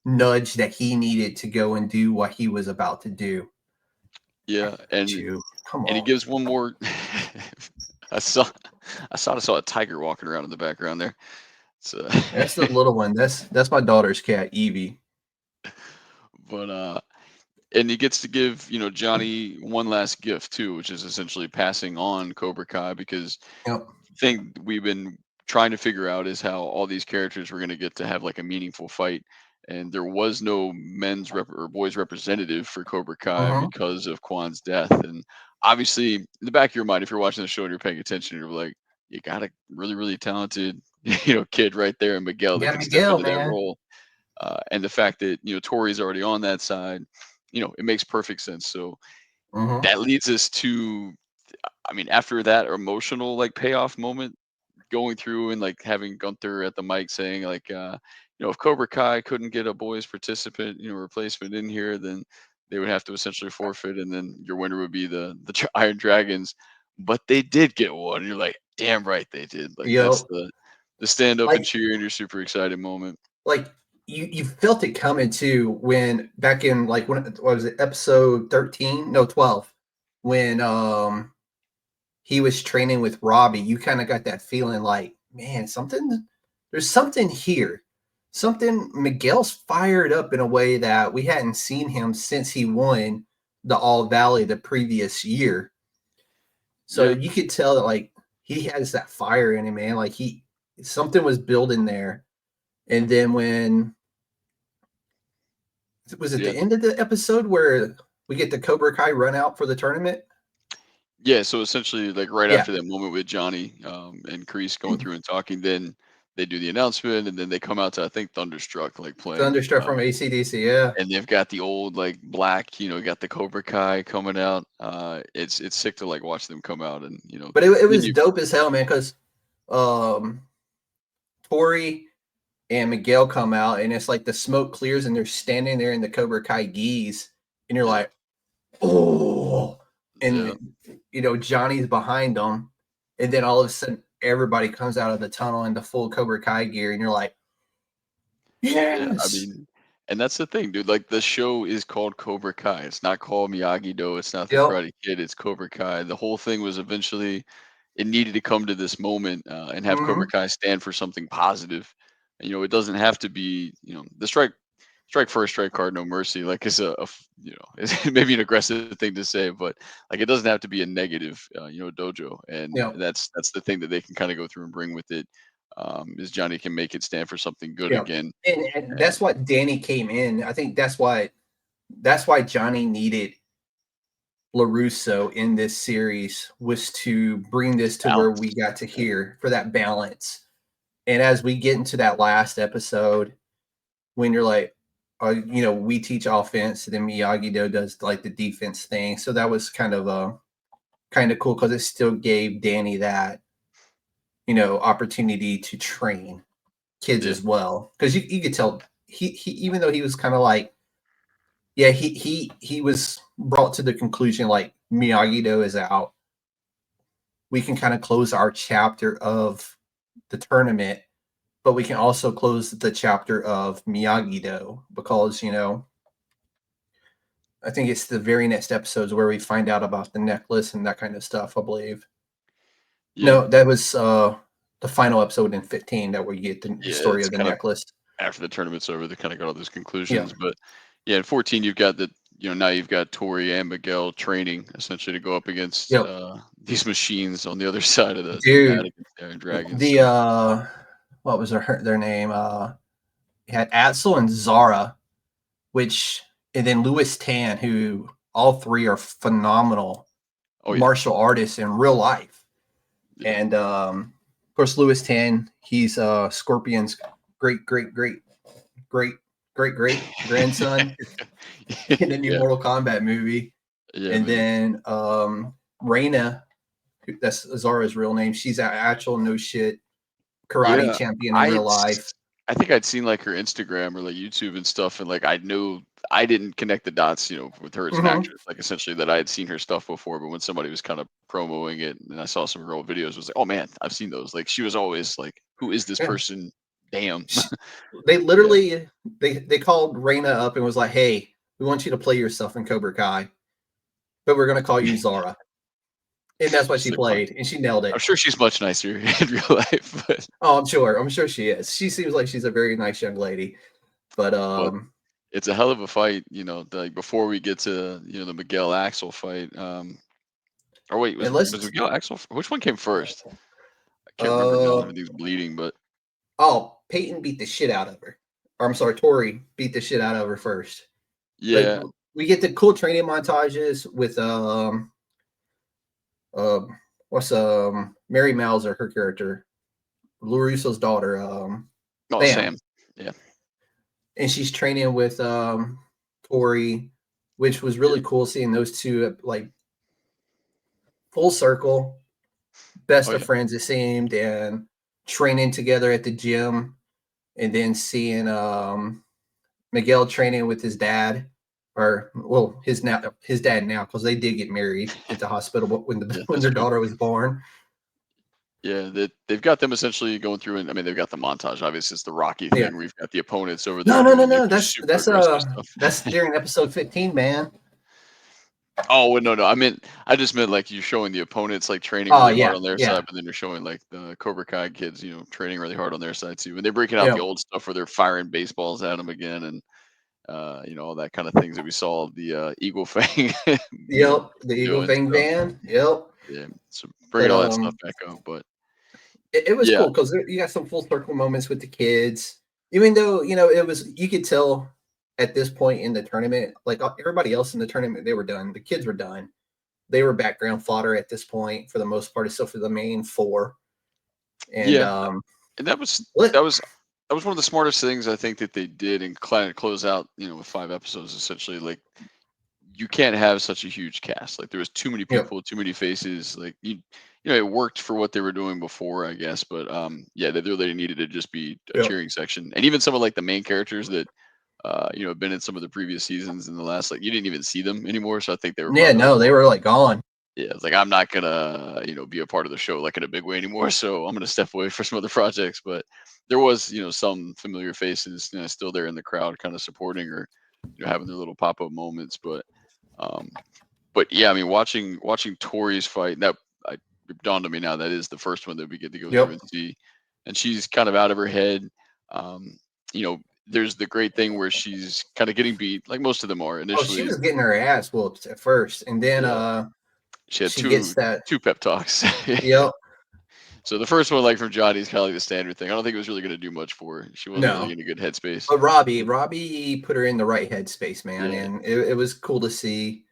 nudge that he needed to go and do what he was about to do. I Yeah, got and you. Come he on. gives one more. I saw I saw a tiger walking around in the background there. So That's the little one. That's my daughter's cat, Evie. but and he gets to give Johnny one last gift too, which is essentially passing on Cobra Kai, because Yep. the thing we've been trying to figure out is how all these characters were going to get to have like a meaningful fight, and there was no or boys representative for Cobra Kai Mhm. because of Kwan's death. And obviously in the back of your mind, if you're watching the show and you're paying attention, you're like, you got a really really talented kid right there in Miguel that Yeah, can step Miguel, into that man. role. And the fact that Tori's already on that side, it makes perfect sense. So Mhm. that leads us to I mean, after that emotional like payoff moment, going through and like having Gunther at the mic saying like, if Cobra Kai couldn't get a boys participant, replacement in here, then they would have to essentially forfeit, and then your winner would be the Iron Dragons. But they did get one. And you're like, damn right they did. Like You that's know, the stand up and like cheer, and you're super excited moment. like you felt it coming too when back in like when what was it, episode 13? No, 12, when he was training with Robbie, you kind of got that feeling like, man, there's something here. Something Miguel's fired up in a way that we hadn't seen him since he won the All Valley the previous year. So Yeah, you could tell that like he has that fire in him, man. Like something was building there. And then when was it yeah. the end of the episode where we get the Cobra Kai run out for the tournament? Yeah, so essentially, like right Yeah. after that moment with Johnny and Kreese going through and talking, then they do the announcement, and then they come out to I think Thunderstruck like playing, Thunderstruck from ACDC, yeah. and they've got the old like black, got the Cobra Kai coming out. It's sick to like watch them come out, and But it then was you dope as hell, man, because um Tori and Miguel come out and it's like the smoke clears and they're standing there in the Cobra Kai geese, and you're yeah like, oh, yeah and Johnny's behind them, and then all of a sudden everybody comes out of the tunnel in the full Cobra Kai gear, and you're like, yeah. I yes. mean, and that's the thing, dude. Like the show is called Cobra Kai. It's not called Miyagi-Do. It's not the Yep. Karate Kid. It's Cobra Kai. The whole thing was eventually it needed to come to this moment and have Cobra Hmm. Kai stand for something positive. And, it doesn't have to be, the strike first, strike hard, no mercy. Like it's it's maybe an aggressive thing to say, but like it doesn't have to be a negative, dojo. And Yep. that's the thing that they can kind of go through and bring with it. Is Johnny can make it stand for something good Yep. again. And And that's what Danny came in. I think that's why Johnny needed LaRusso in this series, was to bring this to where we balance. got to hear for that balance. And as we get into that last episode, when you're like, we teach offense, and then Miyagi-Do does like the defense thing. So that was kind of cool because it still gave Danny that, opportunity to train kids Yeah. as well. Because you could tell he even though he was kind of like, yeah, he was brought to the conclusion like Miyagi-Do is out. We can kind of close our chapter of the tournament, but we can also close the chapter of Miyagi-Do because, I think it's the very next episodes where we find out about the necklace and that kind of stuff, I believe. Yeah. No, that was the final episode in 15 that we get the Yeah. story It's of the kind of necklace. after the tournament's over, they kind of got all those Yeah. conclusions. But yeah, in 14, you've got now you've got Tori and Miguel training essentially to go up against Yep. these machines on the other side of the mat Dude, against the Iron Dragons. the So what was their name? You had Axel and Zara, which, and then Louis Tan, who all three are phenomenal oh yeah, martial artists in real life. yeah, And of course, Louis Tan, he's Scorpion's great, great, great, great, great, great grandson in the new yeah, Mortal Kombat movie. yeah, And man. then Reina, that's Zara's real name. She's an actual no shit karate Yeah, champion in I real had life. I think I'd seen like her Instagram or like YouTube and stuff, and like I knew I didn't connect the dots, with her as an Hmm. actress. Like essentially that I had seen her stuff before, but when somebody was kind of promoting it and I saw some of her old videos, I was like, oh man, I've seen those. Like she was always like, who is this Yeah. person? Damn. They Yeah. literally they called Reina up and was like, "Hey, we want you to play yourself in Cobra Kai, but we're gonna call you Zara." And that's what She's she like, "What?" played, and she nailed I'm it. sure she's much nicer in real life, Oh, I'm sure. I'm sure she is. She seems like she's a very nice young lady. But but it's a hell of a fight, like before we get to, the Miguel Axel fight. Or wait, was and was let's Miguel Axel? Which one came first? I can't remember now. uh Everything's bleeding, but Peyton beat the shit out of her. Or I'm sorry, Tori beat the shit out of her first. But yeah, we get the cool training montages with what's Mary Mauser, her character, LaRusso's daughter, oh Sam. Sam, yeah, And she's training with Tori, which was yeah, really cool seeing those two like full circle, best Oh of yeah. friends it seemed, and training together at the gym, and then seeing Miguel training with his dad, or well, his dad now, because they did get married at the hospital Yeah, when that's their cool. daughter was born. Yeah, they've got them essentially going through, and I mean they've got the montage. Obviously, it's the Rocky Yeah. thing. We've got the opponents over No, there no, no, doing like no. their That's super that's aggressive uh stuff. that's during episode 15, man. Oh well, no, I just meant like you're showing the opponents like training Oh really hard yeah, on their yeah, side, but then you're showing like the Cobra Kai kids, training really hard on their side too. And they're breaking out yeah. the old stuff where they're firing baseballs at them again, and all that kind of things that we saw the Eagle Fang, Yep, the Eagle doing. Fang So Band. Yep. yeah, so But bringing all that stuff back up, but it was yeah, cool because you got some full circle moments with the kids. Even though it was, you could tell at this point in the tournament, like everybody else in the tournament, they were done. The kids were done. They were background fodder at this point for the most part, except for the main four. And yeah, and that was let that was that was one of the smartest things I think that they did and kind of close out, with 5 episodes essentially. Like you can't have such a huge cast. Like there was too many yep, people, too many faces. Like it worked for what they were doing before, I guess. But yeah, they really needed to just be a yep, cheering section, and even some of like the main characters that have been in some of the previous seasons in the last, like you didn't even see them anymore. So I think they were yeah, probably like, no, they well, were like gone. yeah, it's like I'm not gonna be a part of the show like in a big way anymore. So I'm gonna step away for some other projects. But there was some familiar faces still there in the crowd, kind of supporting or having their little pop up moments. Um, but yeah, I mean, watching Tori's fight, that I, it dawned on me now that is the first one that we get to go through Yep. and see, and she's kind of out of her head. Um, you know, there's the great thing where she's kind of getting beat, like most of them are Oh, she initially. was getting her ass whooped at first, and then Yeah, she had she gets two that. two pep talks. Yep. So the first one, like from Johnny, is kind of like the standard thing. I don't think it was really going to do much for her. She wasn't really No. in a good headspace. But Robbie put her in the right headspace, man, Yeah, and it was cool to see.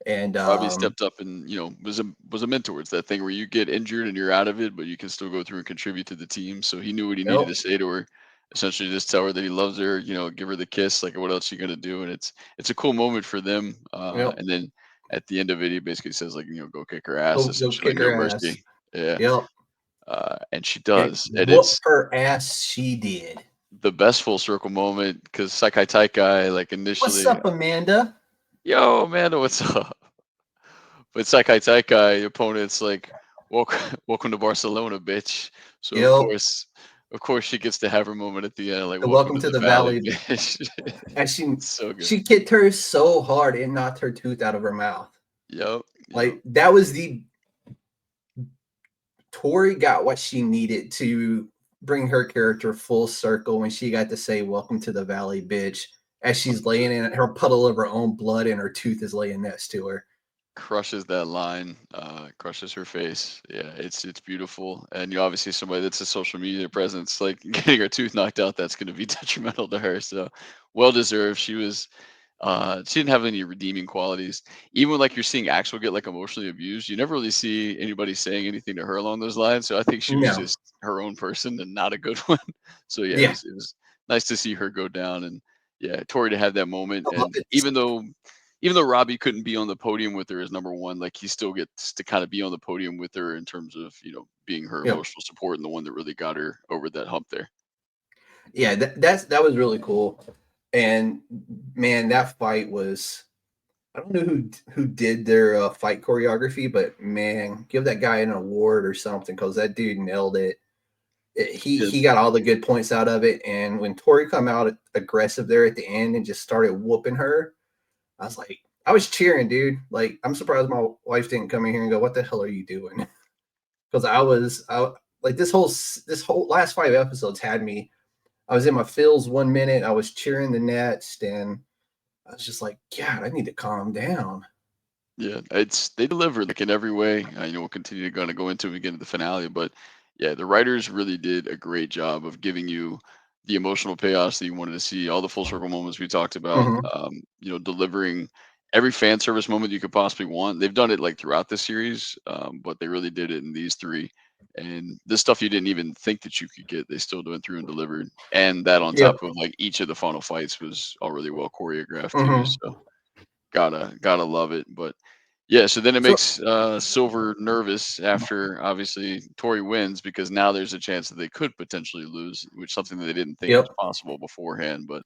And Robbie stepped up and was a mentor. It's that thing where you get injured and you're out of it, but you can still go through and contribute to the team. So he knew what he needed yep, to say to her. Essentially, just tell her that he loves her. Give her the kiss. Like, what else you gonna do? And it's a cool moment for them. yep, And then at the end of it, he basically says like, go kick her ass. go Essentially, like kick no her ass. mercy. Yeah. Yep, And she and does, and whoop it's her ass. She did. the best full circle moment because Sakai Taikai, like What's initially, up, Amanda? yo, Amanda, what's up? But Sakai Taikai, the opponent's like, welcome, welcome to Barcelona, bitch. So Yep. of course, she gets to have her moment at the end, like, And welcome welcome to to the the valley, valley. bitch. And she It's so good. she kicked her so hard it knocked her tooth out of her mouth. Yep, yep. Like that was the Tori got what she needed to bring her character full circle when she got to say "Welcome to the Valley, bitch," as she's 100%. laying in her puddle of her own blood and her tooth is laying next to her. Crushes that line, crushes her face. Yeah, it's beautiful. And you obviously somebody that's a social media presence, like getting her tooth knocked out, that's going to be detrimental to her. So well deserved. She didn't have any redeeming qualities. Even when, like you're seeing Axel get like emotionally abused, you never really see anybody saying anything to her along those lines. So I think she was No, just her own person and not a good one. So yeah, yeah, it was nice to see her go down and yeah, Tori to have that moment. oh, And even though Robbie couldn't be on the podium with her as number one, like he still gets to kind of be on the podium with her in terms of being her yeah, emotional support and the one that really got her over that hump there. yeah. That was really cool. And man, that fight was. I don't know who did their fight choreography, but man, give that guy an award or something because that dude nailed it. Yeah, He got all the good points out of it. And when Tori come out aggressive there at the end and just started whooping her, I was like, I was cheering, dude. Like, I'm surprised my wife didn't come in here and go, "What the hell are you doing?" Because I like this whole last 5 episodes had me. I was in my feels 1 minute, I was cheering the next, and I was just like, God, I need to calm down. yeah, they delivered like in every way. We'll continue to kind of go into it again at the finale, but yeah, the writers really did a great job of giving you the emotional payoffs that you wanted to see, all the full circle moments we talked about. Mhm. Delivering every fan service moment you could possibly want. They've done it like throughout the series, but they really did it in these three. And this stuff you didn't even think that you could get, they still went through and delivered. And that on Yep. top of like each of the final fights was all really well choreographed too. Mhm. So gotta love it. But Yeah, so then it So makes Silver nervous after obviously Tori wins because now there's a chance that they could potentially lose, which something that they didn't think was yep. possible beforehand. But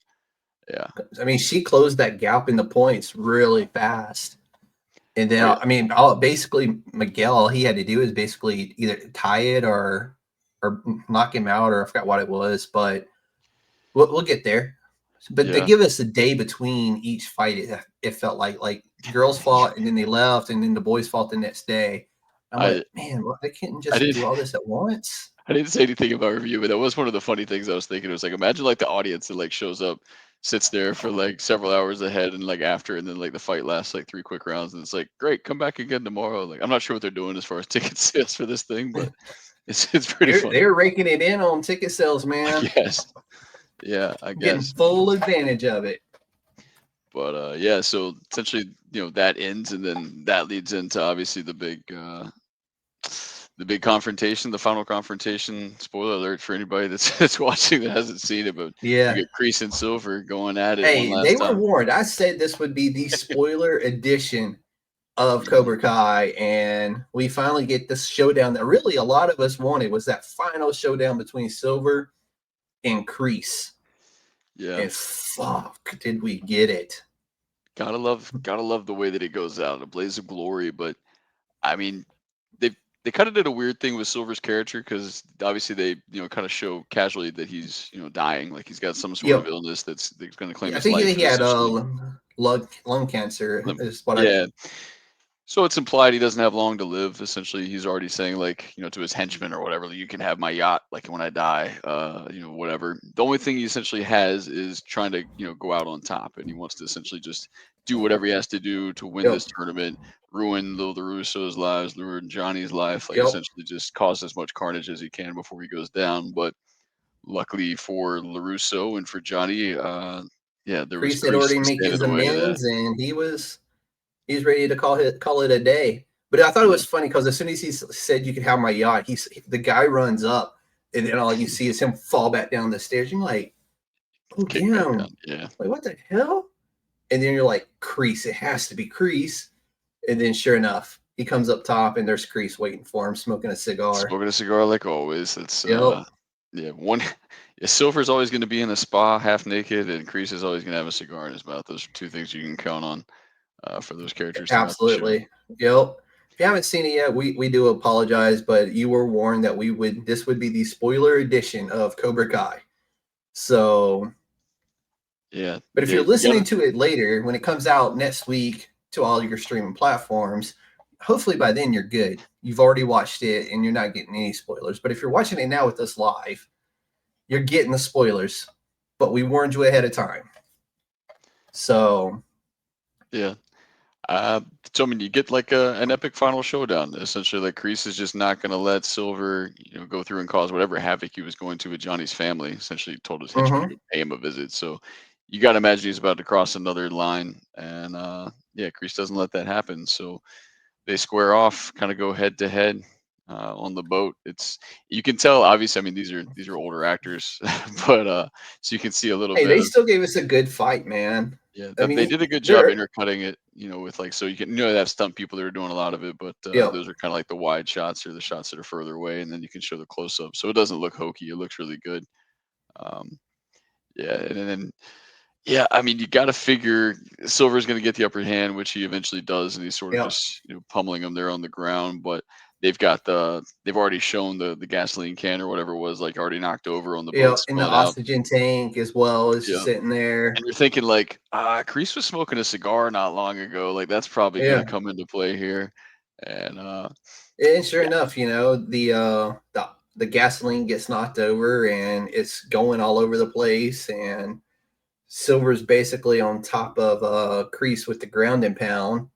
yeah, I mean, she closed that gap in the points really fast. And then, oh yeah, I mean, basically Miguel, all he had to do is basically either tie it or knock him out, or I forgot what it was, but we'll get there. But they yeah, give us a day between each fight. It felt like girls fought and then they left, and then the boys fought the next day. I'm like, I man, well, they couldn't I just did. do all this at once. I didn't say anything about review, but that was one of the funny things I was thinking. It was like, imagine like the audience that like shows up, sits there for like several hours ahead and like after, and then like the fight lasts like 3 quick rounds, and it's like, great, come back again tomorrow. Like, I'm not sure what they're doing as far as ticket sales for this thing, but it's pretty funny. They're raking it in on ticket sales, I man, guess. Yeah, I getting guess. full advantage of it. But yeah, so essentially, that ends, and then that leads into obviously the big confrontation, the final confrontation. Spoiler alert for anybody that's watching that hasn't seen it, but we Yeah. get Kreese and Silver going at it one Hey, they last were time. warned. I said this would be the spoiler edition of Cobra Kai, and we finally get this showdown that really a lot of us wanted, was that final showdown between Silver and Kreese. Yeah, And fuck, did we get it? gotta love the way that it goes out, a blaze of glory. But I mean, they kind of did a weird thing with Silver's character because obviously they kind of show casually that he's dying, like he's got some sort of Yep. illness that's going to claim I his think life, he and had essentially, lung cancer is what I. yeah. So it's implied he doesn't have long to live. Essentially, he's already saying like, to his henchmen or whatever, you can have my yacht, like when I die, whatever. The only thing he essentially has is trying to, go out on top, and he wants to essentially just do whatever he has to do to win Yep. this tournament, ruin the Russo's lives, ruin Johnny's life, like Yep. essentially just cause as much carnage as he can before he goes down. But luckily for LaRusso and for Johnny, yeah, there was Kreese had Kreese already to made stand in his the way of that. amends, and he's ready to call it a day. But I thought it Yeah. was funny because as soon as he said you could have my yacht, the guy runs up, and then all you see is him fall back down the stairs. You're like, oh Kick back damn, down. Yeah. like what the hell? And then you're like, Kreese, it has to be Kreese. And then sure enough, he comes up top, and there's Kreese waiting for him, smoking a cigar. Smoking a cigar like always. It's Yep, yeah, one yeah, Silver's always gonna be in a spa half naked, and Kreese is always gonna have a cigar in his mouth. Those are two things you can count on for those characters throughout the show. absolutely. Yep. If you haven't seen it yet, we do apologize, but you were warned that this would be the spoiler edition of Cobra Kai. So, Yeah. but if Yeah, you're you listening gotta to it later, when it comes out next week to all your streaming platforms, hopefully by then you're good. You've already watched it and you're not getting any spoilers. But if you're watching it now with us live, you're getting the spoilers, but we warned you ahead of time. So, yeah. So I mean, you get like an epic final showdown. Essentially, like Kreese is just not going to let Silver, go through and cause whatever havoc he was going to with Johnny's family. Essentially, told his henchmen to mhm. go pay him a visit. So you got to imagine he's about to cross another line, and yeah, Kreese doesn't let that happen. So they square off, kind of go head to head on the boat. You can tell, obviously. I mean, these are older actors, but so you can see a little Hey, bit they of. still gave us a good fight, man. Yeah, I they mean, did a good job they're intercutting it, with like, so you can, they have stunt people that are doing a lot of it, but yep. those are kind of like the wide shots or the shots that are further away, and then you can show the close up, so it doesn't look hokey. It looks really good. Um, yeah, and then yeah, I mean, you got to figure Silver's going to get the upper hand, which he eventually does, and he's sort of Yep. just pummeling them there on the ground. But they've already shown the gasoline can or whatever it was, like already knocked over on the boat, Yep. And the spilling out. oxygen tank as well is Yeah. sitting there. And you're thinking like, Kreese was smoking a cigar not long ago. Like that's probably going to Yeah. come into play here. And And sure yeah, enough, the gasoline gets knocked over and it's going all over the place, and Silver's basically on top of Kreese with the ground and pound,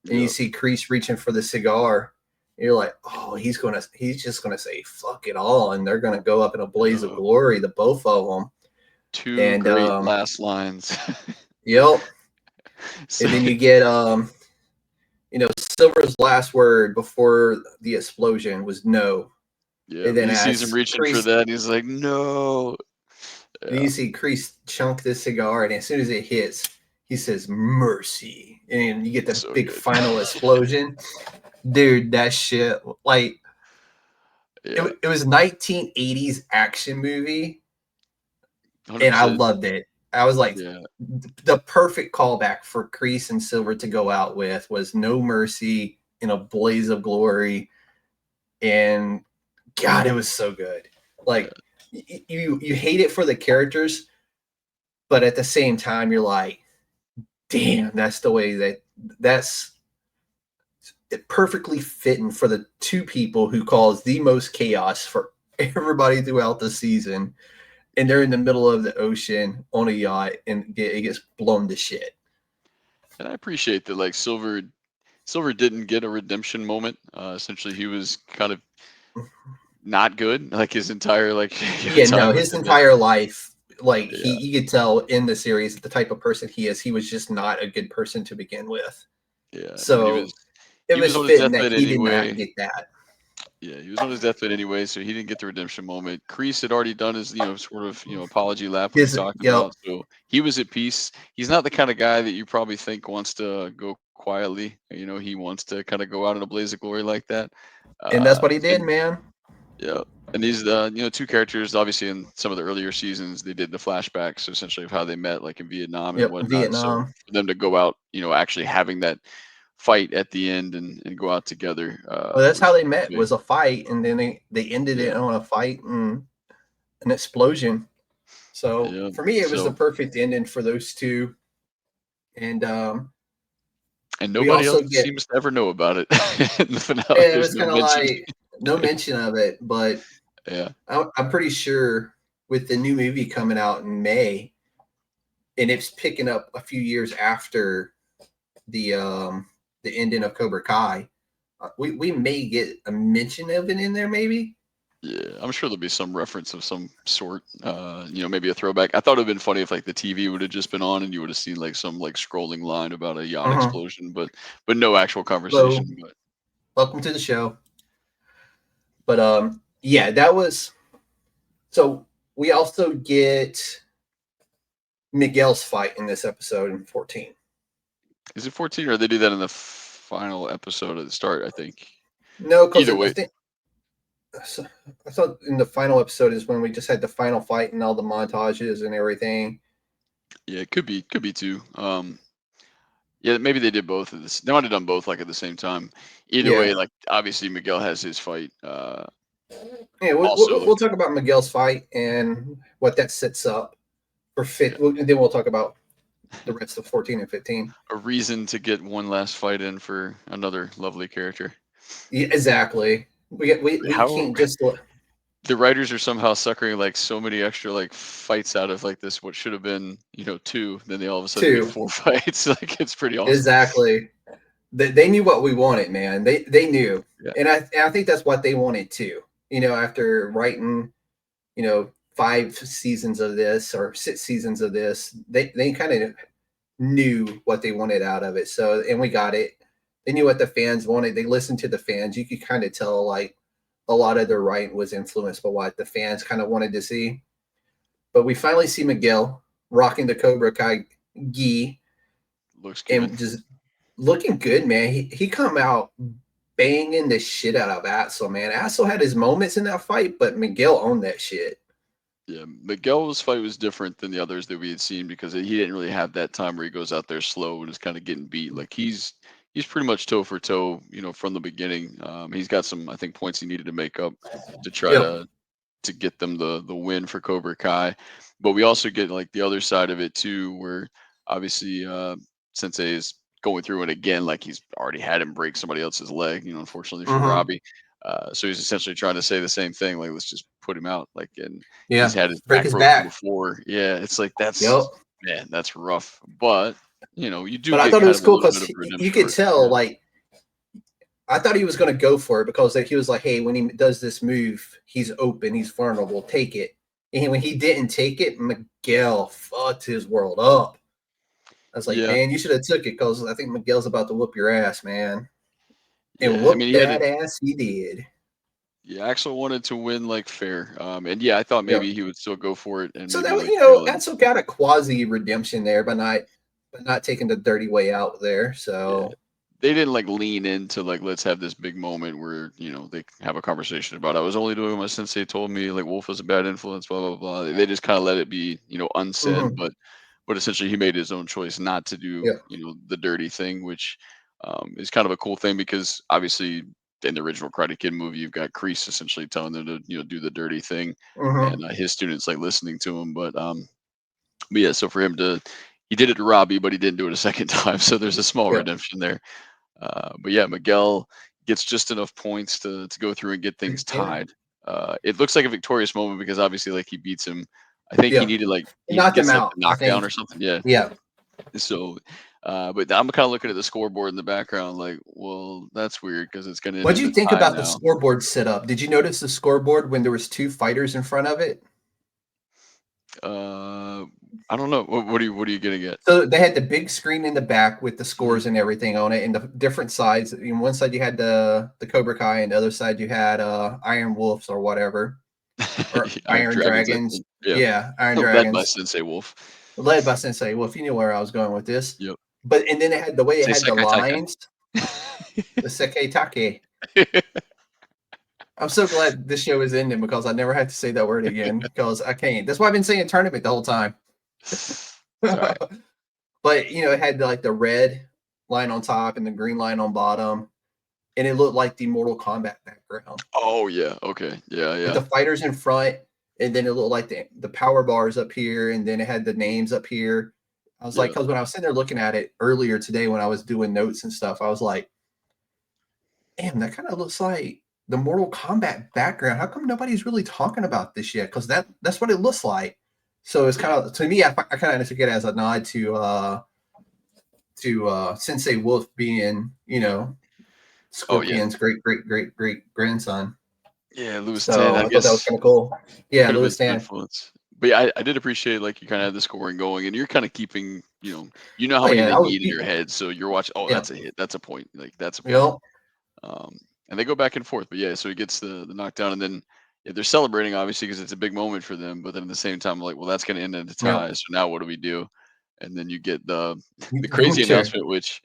and you yeah, see Kreese reaching for the cigar. You're like, oh, he's just gonna say fuck it all, and they're gonna go up in a blaze of uh, glory, the both of them. two And great last lines. yep. So, And then you get Silver's last word before the explosion was no. yeah, And when then he sees him as reaching for Kreese, that, he's like, no. then Yeah, you see Kreese chunk this cigar, and as soon as it hits, he says mercy. and you get the So big good. final explosion. Dude, that shit, like, Yeah, it was 1980s action movie, and I 100%. loved it. I was like, Yeah, the perfect callback for Kreese and Silver to go out with was No Mercy in a blaze of glory, and God, it was so good. yeah. Like, you hate it for the characters, but at the same time, you're like, damn, that's the way that's perfectly fitting for the two people who cause the most chaos for everybody throughout the season. And they're in the middle of the ocean on a yacht, and it gets blown to shit. And I appreciate that. Like Silver didn't get a redemption moment. Essentially, he was kind of not good. Like his entire Yeah, no, time with his him. At, entire life, like yeah, you could tell in the series the type of person he is. He was just not a good person to begin with. yeah. And he So was it he was was on his fitting that deathbed he did not anyway. get that. Yeah, he was on his deathbed anyway, so he didn't get the redemption moment. Kreese had already done his, sort of, apology lap, like we His talked yep. about. So he was at peace. He's not the kind of guy that you probably think wants to go quietly. He wants to kind of go out in a blaze of glory like that. And that's what he did, And man. yeah, and these, two characters, obviously in some of the earlier seasons, they did the flashbacks, so essentially of how they met, like in Vietnam and Yep, whatnot. So Vietnam. for them to go out, actually having that fight at the end and go out together Well, that's how was they met, big. was a fight, and then they ended it Yeah, on a fight and an explosion. So yeah. for me, it was the So perfect ending for those two. And and we nobody else also get, seems to ever know about it in the finale. and it There's was no kind of mention. like no mention of it, but Yeah, I'm pretty sure with the new movie coming out in May, and it's picking up a few years after the ending of Cobra Kai, we may get a mention of it in there, maybe. yeah. I'm sure there'll be some reference of some sort. Maybe a throwback. I thought it'd been funny if like the TV would have just been on and you would have seen like some like scrolling line about a yacht Uh-huh. explosion, but no actual So conversation. But welcome to the show. But yeah, that was so. We also get Miguel's fight in this episode in 14. is it 14 or they do that in the final episode at the start? I think. No, because Either I way, think so, I thought in the final episode is when we just had the final fight and all the montages and everything. yeah, it could be two. Yeah, maybe they did both of this. They might have done both like at the same time. Either Yeah, way, like obviously Miguel has his fight. yeah. Also, We'll talk about Miguel's fight and what that sets up for fit, yeah, and then we'll talk about the rest of 14 and 15. a reason to get one last fight in for another lovely character. Yeah, exactly. We How can't just the writers are somehow suckering like so many extra like fights out of like this what should have been two, then they all of a sudden get two. four fights. Like it's pretty awesome. Exactly. They knew what we wanted, man. They knew, Yeah, and I think that's what they wanted too. After writing, 5 seasons of this or 6 seasons of this, they kind of knew what they wanted out of it. So, and we got it. They knew what the fans wanted. They listened to the fans. You could kind of tell like a lot of their writing was influenced by what the fans kind of wanted to see. But we finally see Miguel rocking the Cobra Kai gi looks good. and just looking good, man. He come out banging the shit out of Axel, man. Axel had his moments in that fight, but Miguel owned that shit. Yeah, Miguel's fight was different than the others that we had seen because he didn't really have that time where he goes out there slow and is kind of getting beat. Like he's pretty much toe for toe, from the beginning. He's got some, I think, points he needed to make up to try Yep. to get them the win for Cobra Kai. But we also get like the other side of it too, where obviously Sensei is going through it again, like he's already had him break somebody else's leg, unfortunately for Mm-hmm. Robbie. So he's essentially trying to say the same thing, like let's just put him out, like, and he's Yeah. had his Break back his broken back. before. Yeah, it's like Yep. man, that's rough. But you do But I get thought it kind was of a cool little because bit of you redemption could arc. tell, Yeah, like, I thought he was going to go for it because he was like, hey, when he does this move, he's open, he's vulnerable, take it. And when he didn't take it, Miguel fucked his world up. I was like, yeah, man, you should have took it because I think Miguel's about to whoop your ass, man. And yeah. I whoop mean, he had that to. ass he did. Yeah, Axel wanted to win like fair. And yeah, I thought Yep. maybe he would still go for it and So maybe that, like fail it. Ansel got a quasi redemption there, but but not taking the dirty way out there. Yeah. So They didn't like lean into like let's have this big moment where they have a conversation about I was only doing what my sensei told me, like Wolf was a bad influence, blah blah blah. They just kind of let it be unsaid, mhm, but essentially he made his own choice not to do yeah, the dirty thing, which is kind of a cool thing because obviously in the original Karate Kid movie you've got Kreese essentially telling them to do the dirty thing, mhm, and his students like listening to him, but yeah, so for him to he did it to Robbie, but he didn't do it a second time, so there's a small yeah, redemption there. But yeah, Miguel gets just enough points to go through and get things yeah, tied. It looks like a victorious moment because obviously, like he beats him. I think he yeah. needed like It he knocked him gets like out, the I knockdown think. or something. Yeah. Yeah. So, but I'm kind of looking at the scoreboard in the background, like, well, that's weird because it's going to end What do in you a think tie about the now. scoreboard setup? Did you notice the scoreboard when there was two fighters in front of it? Uh, I don't know. What are you getting at? So they had the big screen in the back with the Mhm. scores and everything on it, and the different sides. In one side you had the Cobra Kai, and the other side you had Iron Wolves or whatever, or Iron Dragons, I Dragons. think. Yeah, Yeah, Iron led by Dragons, Sensei Wolf. led by Sensei. Well, if you knew where I was going with this, Yep. but and then it had the way it Say had the Sekai Taikai. lines, the Sekei. I'm so glad this show is ending because I never had to say that word again because I can't. That's why I've been saying tournament the whole time. It's all right. But it had like the red line on top and the green line on bottom, and it looked like the Mortal Kombat background Oh yeah. Okay. Yeah. with Yeah. the fighters in front, and then it looked like the power bars up here, and then it had the names up here. I was like, Yeah. because when I was sitting there looking at it earlier today when I was doing notes and stuff, I was like, damn, that kind of looks like the Mortal Kombat background. How come nobody's really talking about this yet? Because that's what it looks like. So it's kind of to me, I kind of took it as a nod to Sensei Wolf being, Oh yeah. Scorpion's great grandson. Yeah. Lewis 10. So I I thought that was guess kind of cool. Yeah, could have been Louis some Dan. influence. But yeah, I did appreciate like you kind of had the scoring going, and you're kind of keeping, how Oh many yeah, they I was. need in your head. So you're watching. Oh, Yeah, that's a hit. That's a point. Like that's a point. yep, Um, and they go back and forth. But yeah, so he gets the knockdown, and then yeah, they're celebrating obviously because it's a big moment for them. But then at the same time, like, well, that's going to end in a yep. tie. So now what do we do? And then you get the the crazy Gunter. announcement, which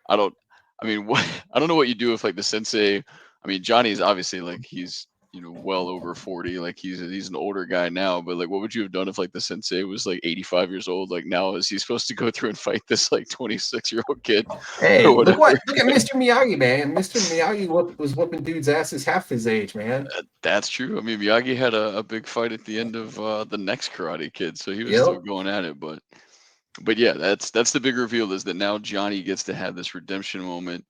I don't. I mean, what I don't know what you do if like the sensei. I mean, Johnny's obviously like he's well over 40. Like he's an older guy now. But like, what would you have done if like the sensei was like 85 years old? Like now is he supposed to go through and fight this like 26-year-old kid or Hey, whatever? look at Mr. Miyagi, man. Mr. Miyagi was whooping dudes' asses half his age, man. That's true. I mean, Miyagi had a big fight at the end of the next Karate Kid, so he was still Yep. going at it. But yeah, that's the big reveal is that now Johnny gets to have this redemption moment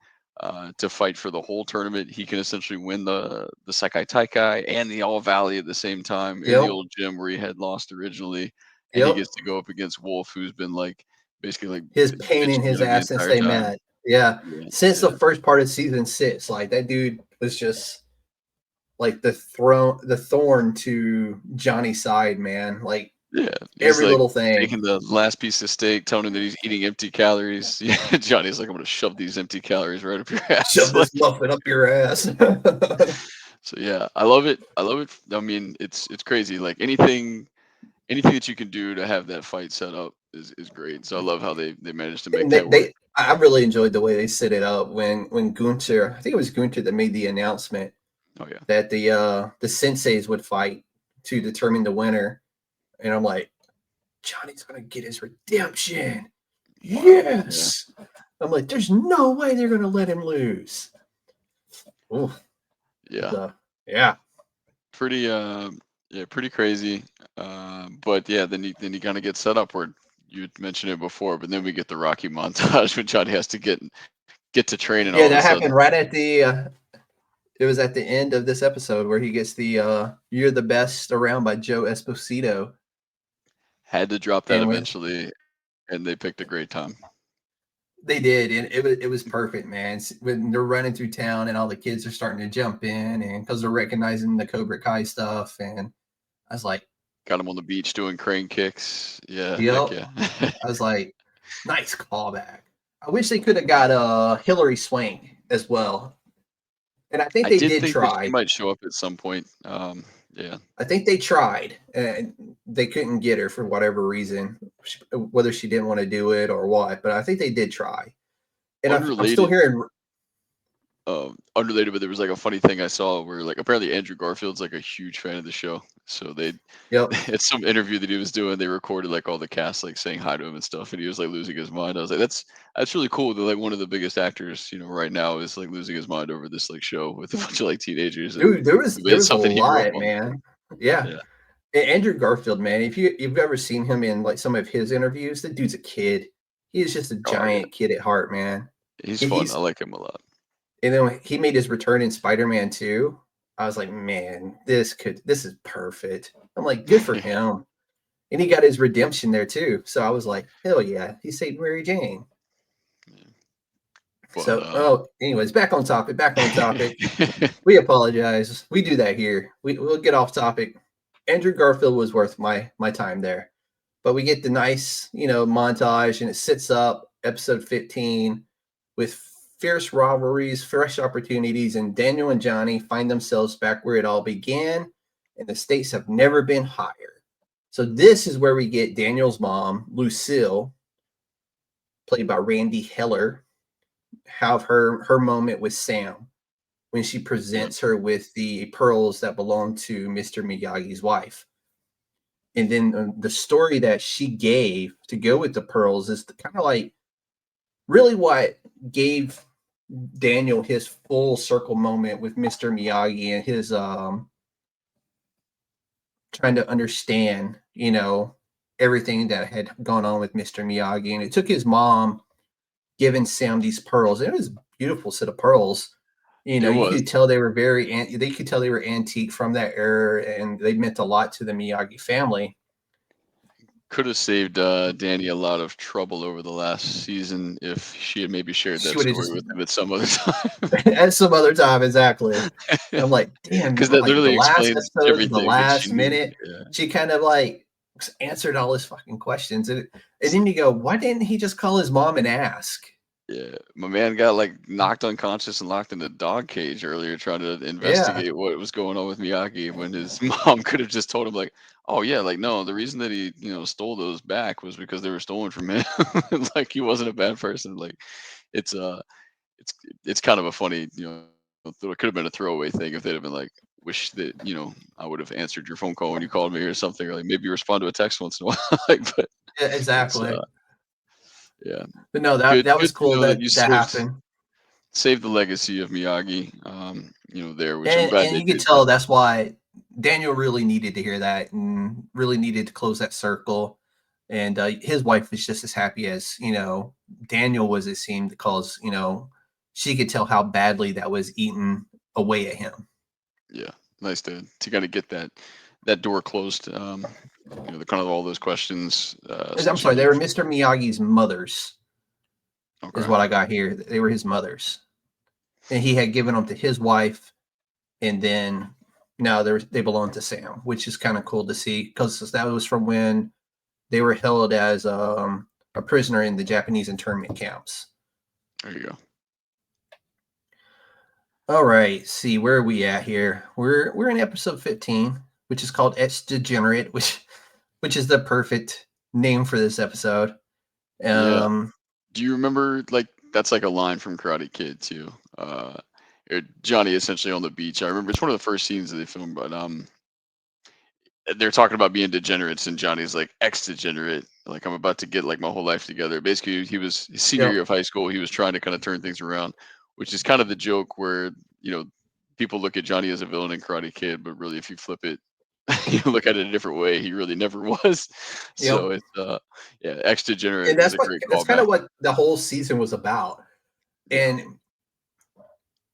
to fight for the whole tournament. He can essentially win the Sekai Taikai and the All Valley at the same time in the Yep. old gym where he had lost originally, and he Yep. gets to go up against Wolf, who's been like basically like His pain in bitching his at him the ass since entire they time. met. Yeah. Yeah, Since the yeah, first part of season 6, like that dude was just like the thorn to Johnny's side, man. Like yeah. He's every like little thing. taking the last piece of steak, telling him that he's eating empty calories. Yeah, Johnny's like, I'm gonna shove these empty calories right up your ass. Shove this muffin up your ass. So yeah, I love it. I love it. I mean, it's crazy. Like anything that you can do to have that fight set up is great. So I love how they managed to make And that work. I really enjoyed the way they set it up when Gunter, I think it was Gunter that made the announcement Oh yeah. that the senseis would fight to determine the winner. And I'm like, Johnny's gonna get his redemption. Wow. Yeah. Yes. I'm like, there's no way they're gonna let him lose. Ooh, Yeah. yeah. Pretty yeah, pretty crazy. But yeah, then you kind of get set up where you mentioned it before, but then we get the Rocky montage when Johnny has to get to training Yeah, all of a that sudden. happened right at the it was at the end of this episode where he gets the "You're the Best Around" by Joe Esposito. Had to drop that And when eventually, and they picked a great time. they did, and it was perfect, man. When they're running through town and all the kids are starting to jump in, and because they're recognizing the Cobra Kai stuff, and I was like, Got him on the beach doing crane kicks. Yeah, heck "Yep." yeah. I was like, "Nice callback." I wish they could have got Hillary Swank as well, and I think I they did did think that she try. might show up at some point. Yeah. I think they tried and they couldn't get her for whatever reason, whether she didn't want to do it or what. But I think they did try. And I'm still Unrelated. hearing. Unrelated, but there was like a funny thing I saw where like apparently Andrew Garfield's like a huge fan of the show. So they Yep. at some interview that he was doing, they recorded like all the cast like saying hi to him and stuff, and he was like losing his mind. I was like, that's really cool that like one of the biggest actors, right now is like losing his mind over this like show with a bunch of like teenagers, and Dude, there was it's a something he grew up lot, on. man. Yeah. Yeah. Andrew Garfield, man. If you've ever seen him in like some of his interviews, the dude's a kid. He is just a Oh yeah. giant kid at heart, man. He's And fun. I like him a lot. and then when he made his return in Spider-Man 2, I was like, man, this is perfect. I'm like, good for him. And he got his redemption there too. So I was like, hell yeah, he saved Mary Jane. But, So, anyways, back on topic. We apologize. We do that here. We'll get off topic. Andrew Garfield was worth my time there. But we get the nice, montage, and it sets up episode 15 with fierce rivalries, fresh opportunities, and Daniel and Johnny find themselves back where it all began, and the stakes have never been higher. So this is where we get Daniel's mom, Lucille, played by Randy Heller, have her moment with Sam when she presents her with the pearls that belong to Mr. Miyagi's wife. And then the story that she gave to go with the pearls is kind of like really what gave Daniel his full circle moment with Mr. Miyagi and his trying to understand, everything that had gone on with Mr. Miyagi. And it took his mom giving Sam these pearls. It was a beautiful set of pearls. You could tell they were antique from that era, and they meant a lot to the Miyagi family. Could have saved Danny a lot of trouble over the last season if she had maybe shared She that would have story just with him at some other time. at some other time, exactly. I'm like, damn, Because that like the literally last explains episode to the everything that she last knew. minute, Yeah. she kind of like answered all his fucking questions. And then you go, why didn't he just call his mom and ask? Yeah, my man got like knocked unconscious and locked in a dog cage earlier trying to investigate what was going on with Miyagi when his mom could have just told him like, oh yeah, like no, the reason that he, stole those back was because they were stolen from him. Like he wasn't a bad person. Like it's it's it's kind of a funny, it could have been a throwaway thing if they'd have been like, wish that, I would have answered your phone call when you called me or something, or like maybe respond to a text once in a while. Like, but Yeah, it's exactly. yeah. But no, that Good was to cool know that you that happened. saved the legacy of Miyagi, there, which I'm glad And they you could did. tell that's why Daniel really needed to hear that and really needed to close that circle. And his wife was just as happy as, Daniel was, it seemed, because, she could tell how badly that was eaten away at him. Yeah, nice to kind of get that door closed. The kind of all those questions. I'm sorry, they were Mr. Miyagi's mothers, Okay. is what I got here. They were his mothers. And he had given them to his wife, and then now they belong to Sam, which is kind of cool to see, because that was from when they were held as a prisoner in the Japanese internment camps. There you go. All right, see, where are we at here? We're in episode 15, which is called Etch Degenerate, which is the perfect name for this episode. Yeah. Do you remember like that's like a line from Karate Kid too? Johnny essentially on the beach. I remember it's one of the first scenes that they filmed, but they're talking about being degenerates, and Johnny's like ex-degenerate. Like I'm about to get like my whole life together. Basically, he was his senior year of high school. He was trying to kind of turn things around, which is kind of the joke where people look at Johnny as a villain in Karate Kid, but really if you flip it, you look at it a different way. He really never was. So it's ex-degenerate. And Is a great that's kind callback. of what the whole season was about. And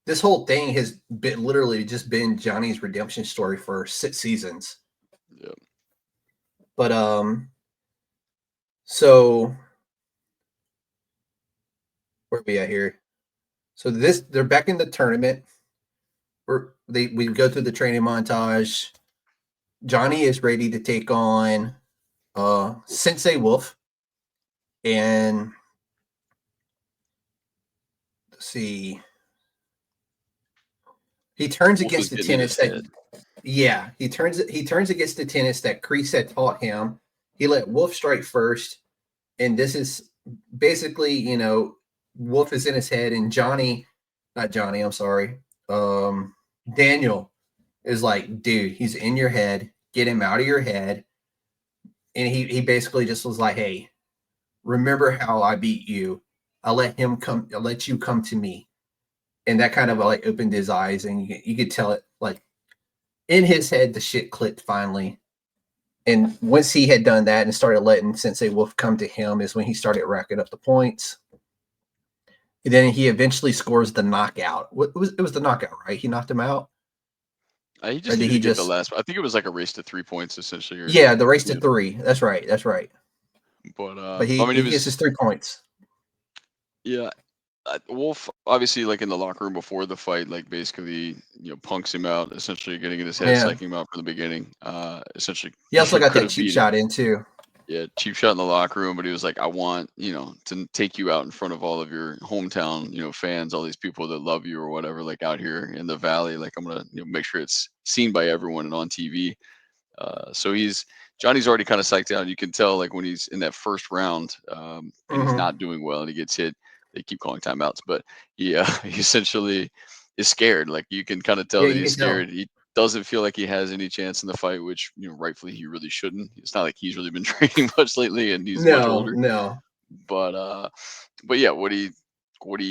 this whole thing has been literally just been Johnny's redemption story for 6 seasons. Yeah. But so where are we at here? So they're back in the tournament. We go through the training montage. Johnny is ready to take on Sensei Wolf. And let's see. He turns Wolf against was the getting in tennis his head. Yeah, he turns against the tennis that Kreese had taught him. He let Wolf strike first, and this is basically, Wolf is in his head, and not Johnny, I'm sorry. Daniel is like, dude, he's in your head. Get him out of your head. And he basically just was like, hey, remember how I beat you? I'll let you come to me. And that kind of like opened his eyes, and you could tell it like in his head, the shit clicked finally. And once he had done that and started letting Sensei Wolf come to him is when he started racking up the points. And then he eventually scores the knockout. It was the knockout, right? He knocked him out? He just needed to get the last. I think it was like a race to 3 points essentially. Yeah, the race to 3. That's right. But he I mean, gets his 3 points. Yeah, Wolf obviously like in the locker room before the fight, like basically punks him out, essentially getting in his head, psyching him out from the beginning. Essentially, he also got that cheap shot in too. Yeah, cheap shot in the locker room, but he was like, I want, to take you out in front of all of your hometown, fans, all these people that love you or whatever, like out here in the valley. Like I'm gonna, make sure it's seen by everyone and on TV. So Johnny's already kind of psyched out. You can tell like when he's in that first round, and he's not doing well and he gets hit. They keep calling timeouts, but he essentially is scared. Like you can kind of tell that he's scared. He doesn't feel like he has any chance in the fight, which rightfully he really shouldn't. It's not like he's really been training much lately, and he's much older. No. But yeah, what he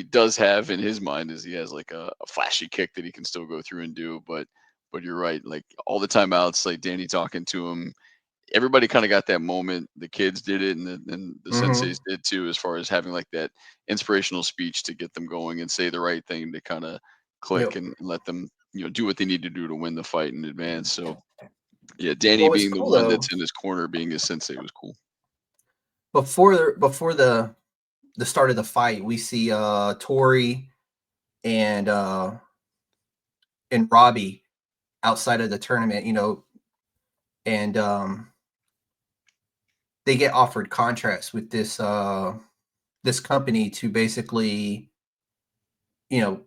does have in his mind is he has like a flashy kick that he can still go through and do. But you're right, like all the timeouts, like Danny talking to him. Everybody kind of got that moment. The kids did it, and the senseis did too, as far as having like that inspirational speech to get them going and say the right thing to kind of click and let them do what they need to do to win the fight in advance. So yeah, Danny being the one that's in his corner, being his sensei, was cool. Before the start of the fight, we see Tori and Robbie outside of the tournament, and they get offered contracts with this company to basically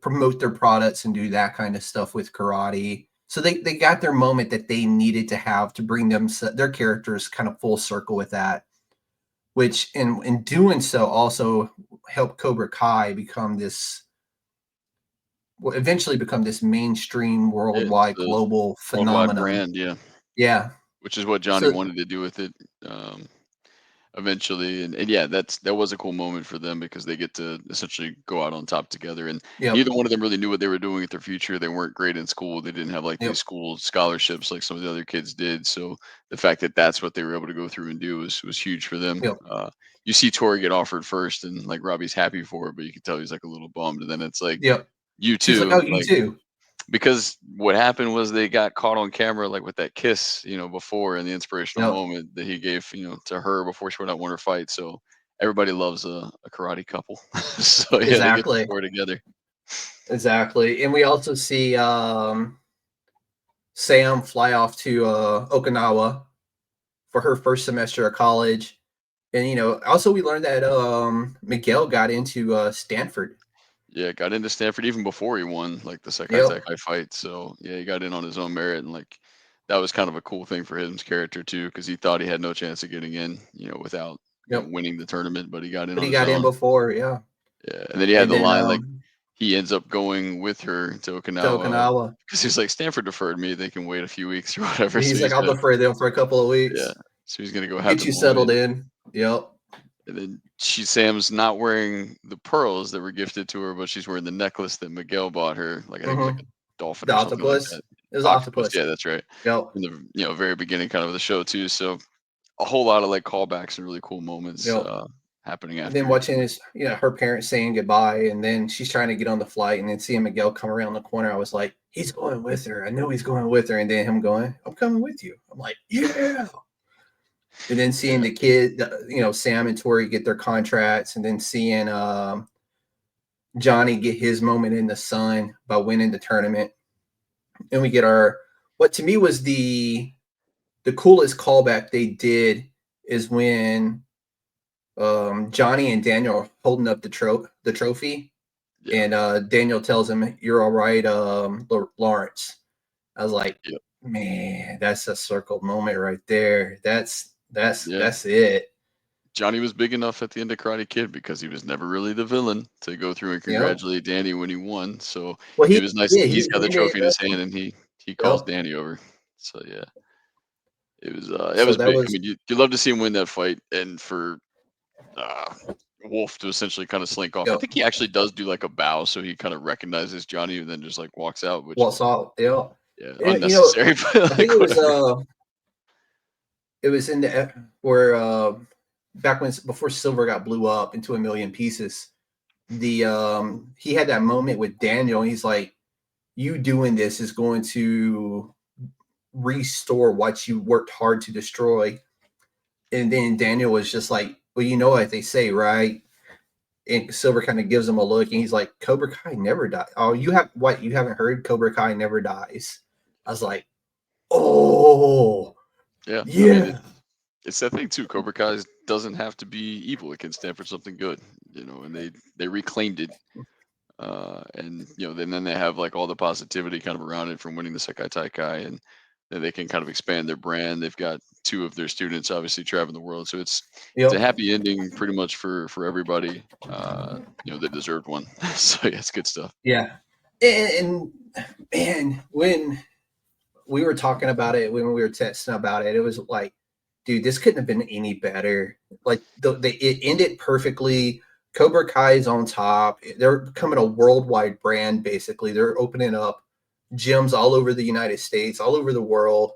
promote their products and do that kind of stuff with karate. So they got their moment that they needed to have to bring their characters kind of full circle with that, which in doing so also helped Cobra Kai eventually become this mainstream worldwide global phenomenon. Brand, yeah, which is what Johnny wanted to do with it eventually. And yeah, that was a cool moment for them because they get to essentially go out on top together, and neither one of them really knew what they were doing with their future. They weren't great in school. They didn't have like these school scholarships like some of the other kids did. So the fact that that's what they were able to go through and do was huge for them. You see Tori get offered first, and like Robbie's happy for it, but you can tell he's like a little bummed. And then it's like, you too. She's like, oh, you too. Because what happened was they got caught on camera, like with that kiss, before, and the inspirational moment that he gave, to her before she went out and won her fight. So everybody loves a karate couple. So yeah, they get to score together. Exactly. And we also see Sam fly off to Okinawa for her first semester of college. And, also we learned that Miguel got into Stanford. Yeah, got into Stanford even before he won like the Sekai fight. So yeah, he got in on his own merit, and like that was kind of a cool thing for his character too, because he thought he had no chance of getting in, without winning the tournament, but he got in. But he got in before, Yeah, and then he had the line like he ends up going with her to Okinawa because he's like, Stanford deferred me; they can wait a few weeks or whatever. He's like, I'll defer them for a couple of weeks. Yeah, so he's gonna go have get you settled in. Yep. And then Sam's not wearing the pearls that were gifted to her, but she's wearing the necklace that Miguel bought her. Like I think it was like a dolphin or something like that. It was octopus. Yeah, that's right. Yep. In the very beginning kind of the show too. So a whole lot of like callbacks and really cool moments happening after. And then watching her parents saying goodbye, and then she's trying to get on the flight, and then seeing Miguel come around the corner, I was like, he's going with her. I know he's going with her. And then him going, I'm coming with you. I'm like, yeah. And then seeing the kid, Sam and Tori get their contracts, and then seeing Johnny get his moment in the sun by winning the tournament. And we get what to me was the coolest callback they did is when Johnny and Daniel are holding up the trophy. And Daniel tells him, you're all right, Lawrence. I was like, Man, that's a circle moment right there. That's it. Johnny was big enough at the end of Karate Kid because he was never really the villain to go through and Yep. congratulate Danny when he won. So Well, it was nice that he's got the he made trophy in his hand and he calls Yep. Danny over. So yeah, it was that So was that big. I was mean, you love to see him win that fight, and for Wolf to essentially kind of slink off. I yep. think he actually does do like a bow, so he kind of recognizes Johnny and then just like walks out, which What's all? Yep. yeah, And, unnecessary, I but think like whatever. it was in the where back when before Silver got blew up into a million pieces. He had that moment with Daniel. And he's like, "You doing this is going to restore what you worked hard to destroy." And then Daniel was just like, "Well, you know what they say, right?" And Silver kind of gives him a look, and he's like, "Cobra Kai never dies." Oh, you haven't heard? Cobra Kai never dies. I was like, "Oh, Yeah, I mean yeah, it's that thing too. Cobra Kai doesn't have to be evil; it can stand for something good, and they reclaimed it. And then they have like all the positivity kind of around it from winning the Sekai Taikai, and then they can kind of expand their brand. They've got two of their students obviously traveling the world, so it's a yep, happy ending pretty much for everybody. That deserved one. So yeah, it's good stuff. yeah." And man, when we were talking about it, when we were texting about it, it was like, dude, this couldn't have been any better. Like it ended perfectly. Cobra Kai is on top. They're becoming a worldwide brand. Basically, they're opening up gyms all over the United States, all over the world,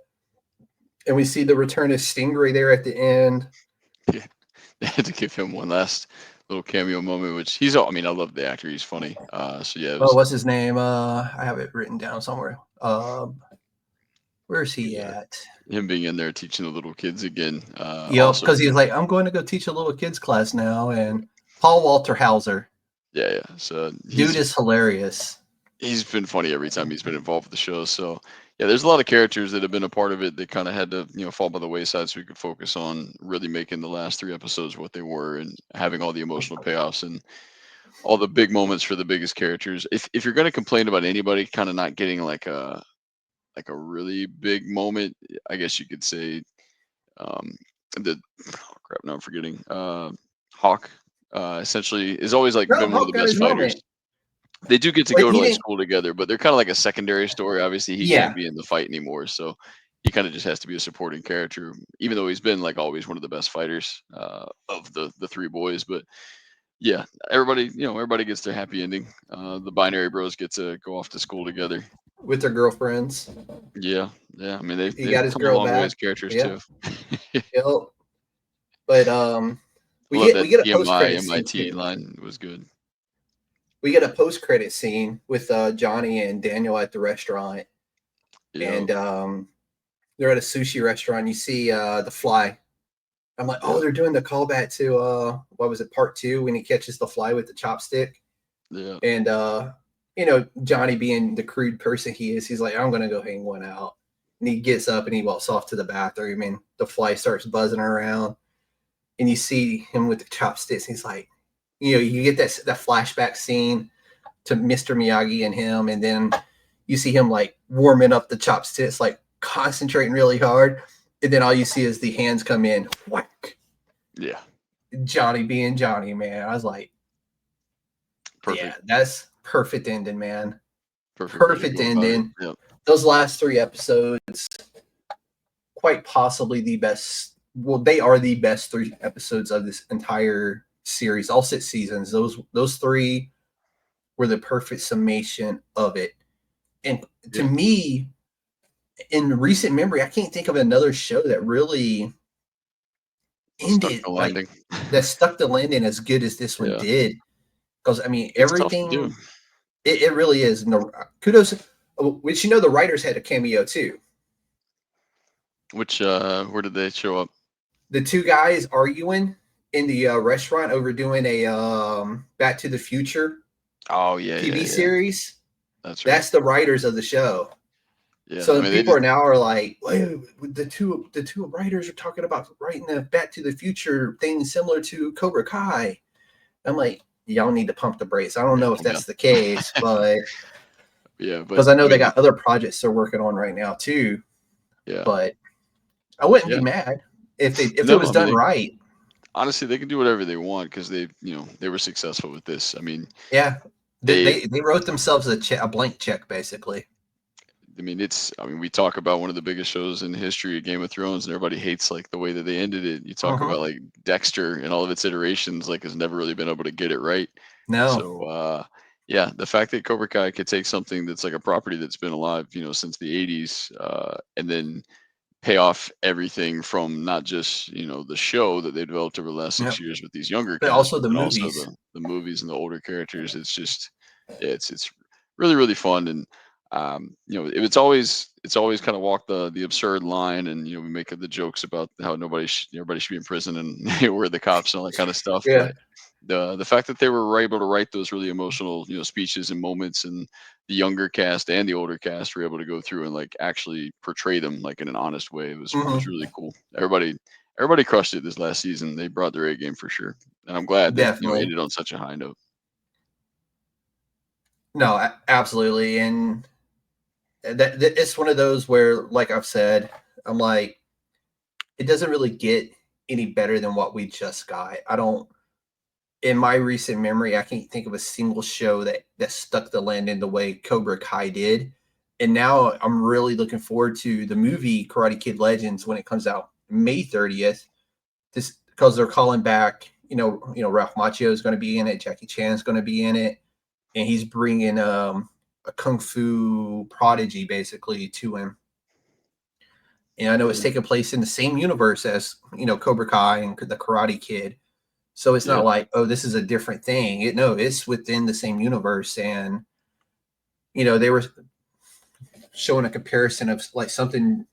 and we see the return of Stingray there at the end. Yeah, they had to give him one last little cameo moment, which I mean, I love the actor. He's funny. So yeah, it Oh, was. what's his name? I have it written down somewhere. Where's he Yeah, at? him being in there teaching the little kids again. Yep, Also, because he was like, I'm going to go teach a little kids class now. And Paul Walter Hauser, yeah. So dude is hilarious. he's been funny every time he's been involved with the show. So yeah, there's a lot of characters that have been a part of it that kind of had to fall by the wayside so we could focus on really making the last three episodes what they were and having all the emotional payoffs and all the big moments for the biggest characters. If you're going to complain about anybody kind of not getting like a really big moment, I guess you could say um, the crap. Now I'm forgetting. Hawk essentially is always like No, been one of Hawk the got best his fighters. moment. They do get to Like go to he like didn't. school together, but they're kind of like a secondary story. Obviously, he Yeah, can't be in the fight anymore, so he kind of just has to be a supporting character, even though he's been like always one of the best fighters of the three boys. But yeah, everybody gets their happy ending. The Binary Bros get to go off to school together. with their girlfriends. Yeah, yeah. I mean, He they've got his come a girl long way back. as characters Yeah, too. yep. But I love that we get a post TMI credit scene MIT too. line was good. We get a post credit scene with Johnny and Daniel at the restaurant, Yeah, and they're at a sushi restaurant. You see the fly. I'm like, oh, yeah, they're doing the callback to what was it, part 2 when he catches the fly with the chopstick. yeah, And Johnny being the crude person he is, he's like, I'm gonna go hang one out. And he gets up and he walks off to the bathroom, and the fly starts buzzing around. And you see him with the chopsticks. He's like, you get that flashback scene to Mr. Miyagi and him, and then you see him like warming up the chopsticks, like concentrating really hard. And then all you see is the hands come in, whack. yeah. Johnny being Johnny, man. I was like, yeah, Perfect, that's perfect ending, man. perfect way to Perfect go about it. ending. Yep. Those last 3 episodes, quite possibly the best. Well, they are the best 3 episodes of this entire series, all 6 seasons. Those 3 were the perfect summation of it. And to Yeah. me, in recent memory, I can't think of another show that really Stuck ended the like landing. that stuck the landing as good as this one Yeah, did. Because I mean, it's tough to do. everything it really is. No, kudos. Which the writers had a cameo too. Which where did they show up? The 2 guys arguing in the restaurant over doing a Back to the Future Oh yeah, TV yeah, yeah. series. That's right. That's the writers of the show. Yeah, I So mean they people just are now are like, well, the two writers are talking about writing a Back to the Future thing similar to Cobra Kai. I'm like, y'all need to pump the brakes. I don't know if calm down. that's the case, but Yeah, but because I know I they mean got other projects they're working on right now too. Yeah. but I wouldn't Yeah. be mad if No, it was I mean, done right. honestly, they can do whatever they want because they were successful with this. I mean, Yeah, they they wrote themselves a blank check basically. I mean, we talk about one of the biggest shows in history of Game of Thrones, and everybody hates like the way that they ended it. You talk Hmm. about like Dexter and all of its iterations, like has never really been able to get it right. No, So, yeah, the fact that Cobra Kai could take something that's like a property that's been alive, since the '80s, and then pay off everything from not just the show that they developed over the last yeah, 6 years with these younger but cast, also but the then also movies. the movies and the older characters. It's just it's really really fun, and it's always kind of walked the absurd line, and we make the jokes about how everybody should be in prison and we're the cops and all that kind of stuff, Yeah, but the fact that they were able to write those really emotional speeches and moments, and the younger cast and the older cast were able to go through and like actually portray them like in an honest way. It was hmm, really cool. Everybody crushed it this last season. They brought their A game for sure, and I'm glad that definitely. ended on such a high note. No, absolutely, and that it's one of those where, like I've said, I'm like, it doesn't really get any better than what we just got. I don't. In my recent memory, I can't think of a single show that stuck the landing the way Cobra Kai did. And now I'm really looking forward to the movie Karate Kid Legends when it comes out May 30th. Just because they're calling back, Ralph Macchio is going to be in it, Jackie Chan is going to be in it, and he's bringing a kung fu prodigy basically to him. And I know it's Yeah, taking place in the same universe as Cobra Kai and the Karate Kid. So it's yeah, not like, oh, this is a different thing. No, it's within the same universe. And, they were showing a comparison of like something,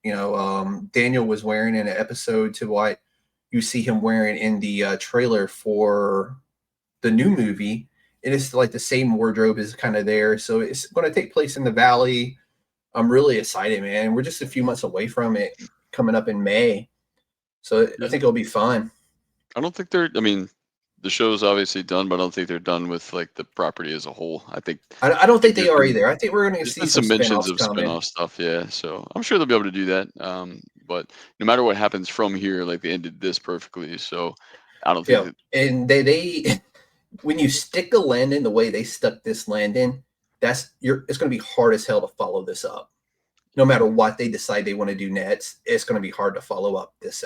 Daniel was wearing in an episode to what you see him wearing in the trailer for the new movie. And it's like the same wardrobe is kind of there. So it's going to take place in the Valley. I'm really excited, man. We're just a few months away from it coming up in May. So I yeah. think it'll be fun. I don't think they're. I mean, the show's obviously done, but I don't think they're done with like the property as a whole. I don't think they There's are been either. I think we're going to there's see been some some mentions spinoffs of coming. spin-off stuff, yeah. So I'm sure they'll be able to do that. But no matter what happens from here, like they ended this perfectly. So I don't think Yeah, that. and they when you stick a landing the way they stuck this landing, it's going to be hard as hell to follow this up. No matter what they decide they want to do next, it's going to be hard to follow up this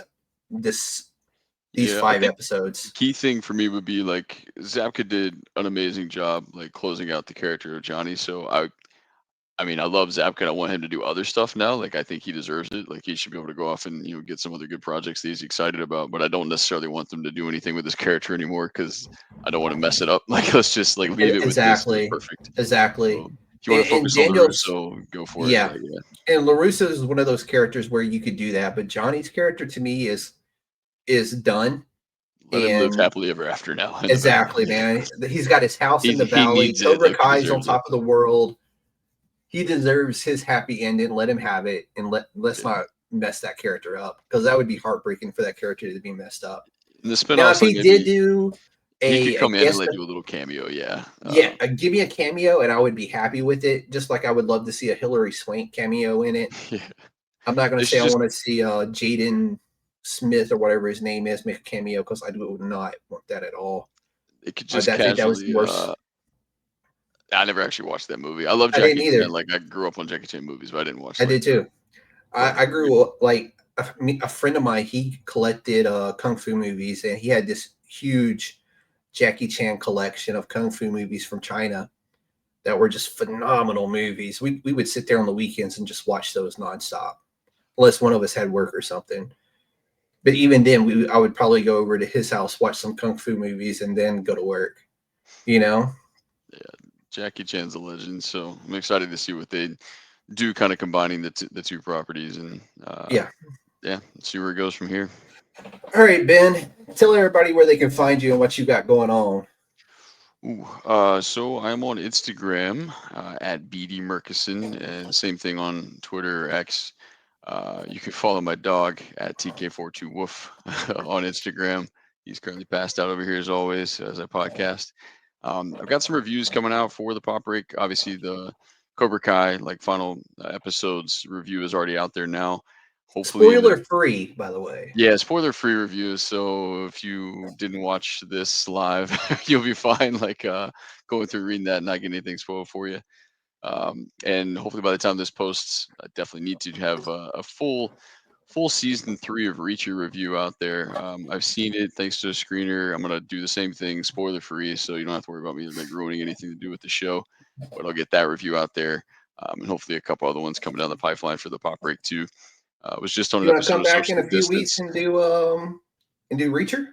these Yeah, I five think episodes. key thing for me would be like Zapka did an amazing job like closing out the character of Johnny. So I mean, I love Zapka. I want him to do other stuff now. Like, I think he deserves it. Like, he should be able to go off and get some other good projects that he's excited about. But I don't necessarily want them to do anything with his character anymore because I don't want to mess it up. Like, let's just like leave it with this. It was Exactly, perfect. exactly. So if you want to And focus on Daniel's LaRusso, go for it. yeah, Like, yeah, and Larusso is one of those characters where you could do that, but Johnny's character to me is done. let him live And happily ever after now in the valley. exactly, man. He's got his house in the He valley. needs it. Cobra Like, he Kai's on deserves it. top of the world. He deserves his happy ending. Let him have it, and let's Yeah. not mess that character up because that would be heartbreaking for that character to be messed up. And the Now, if spinoffs, like he did maybe do he could a come in and guest, like do a little cameo. Yeah. yeah, give me a cameo, and I would be happy with it. Just like I would love to see a Hillary Swank cameo in it. Yeah. I'm not going They to say should I just. want to see Jaden Smith or whatever his name is make a cameo because I would not want that at all. They could just I think that was the casually. worst. I never actually watched that movie. I love I didn't Jackie either. Chan. Like I grew up on Jackie Chan movies, but I didn't watch I like did too. the I very. grew up like a friend of mine. He collected kung fu movies, and he had this huge Jackie Chan collection of kung fu movies from China that were just phenomenal movies. We would sit there on the weekends and just watch those nonstop, unless one of us had work or something. But even then, I would probably go over to his house, watch some kung fu movies, and then go to work. You know? Yeah, Jackie Chan's a legend, so I'm excited to see what they do, kind of combining the two properties, and Yeah. yeah, see where it goes from here. All right, Ben. Tell everybody where they can find you and what you got going on. Ooh, so I'm on Instagram at BD Murkison, and same thing on Twitter or X. You can follow my dog at TK42Woof on Instagram. He's currently passed out over here as always as I podcast. I've got some reviews coming out for the pop break. Obviously, the Cobra Kai, like final episodes review is already out there now. Hopefully, Spoiler free, by the way. yeah, spoiler free reviews. So if you didn't watch this live, you'll be fine. Like going through reading that, and not getting anything spoiled for you. And hopefully by the time this posts, I definitely need to have a full season 3 of Reacher review out there. I've seen it thanks to a screener. I'm gonna do the same thing, spoiler free, so you don't have to worry about me like ruining anything to do with the show. But I'll get that review out there, and hopefully a couple other ones coming down the pipeline for the Pop Break too. I was just on You an want to episode come of back in Social a few weeks Distance. and do Reacher?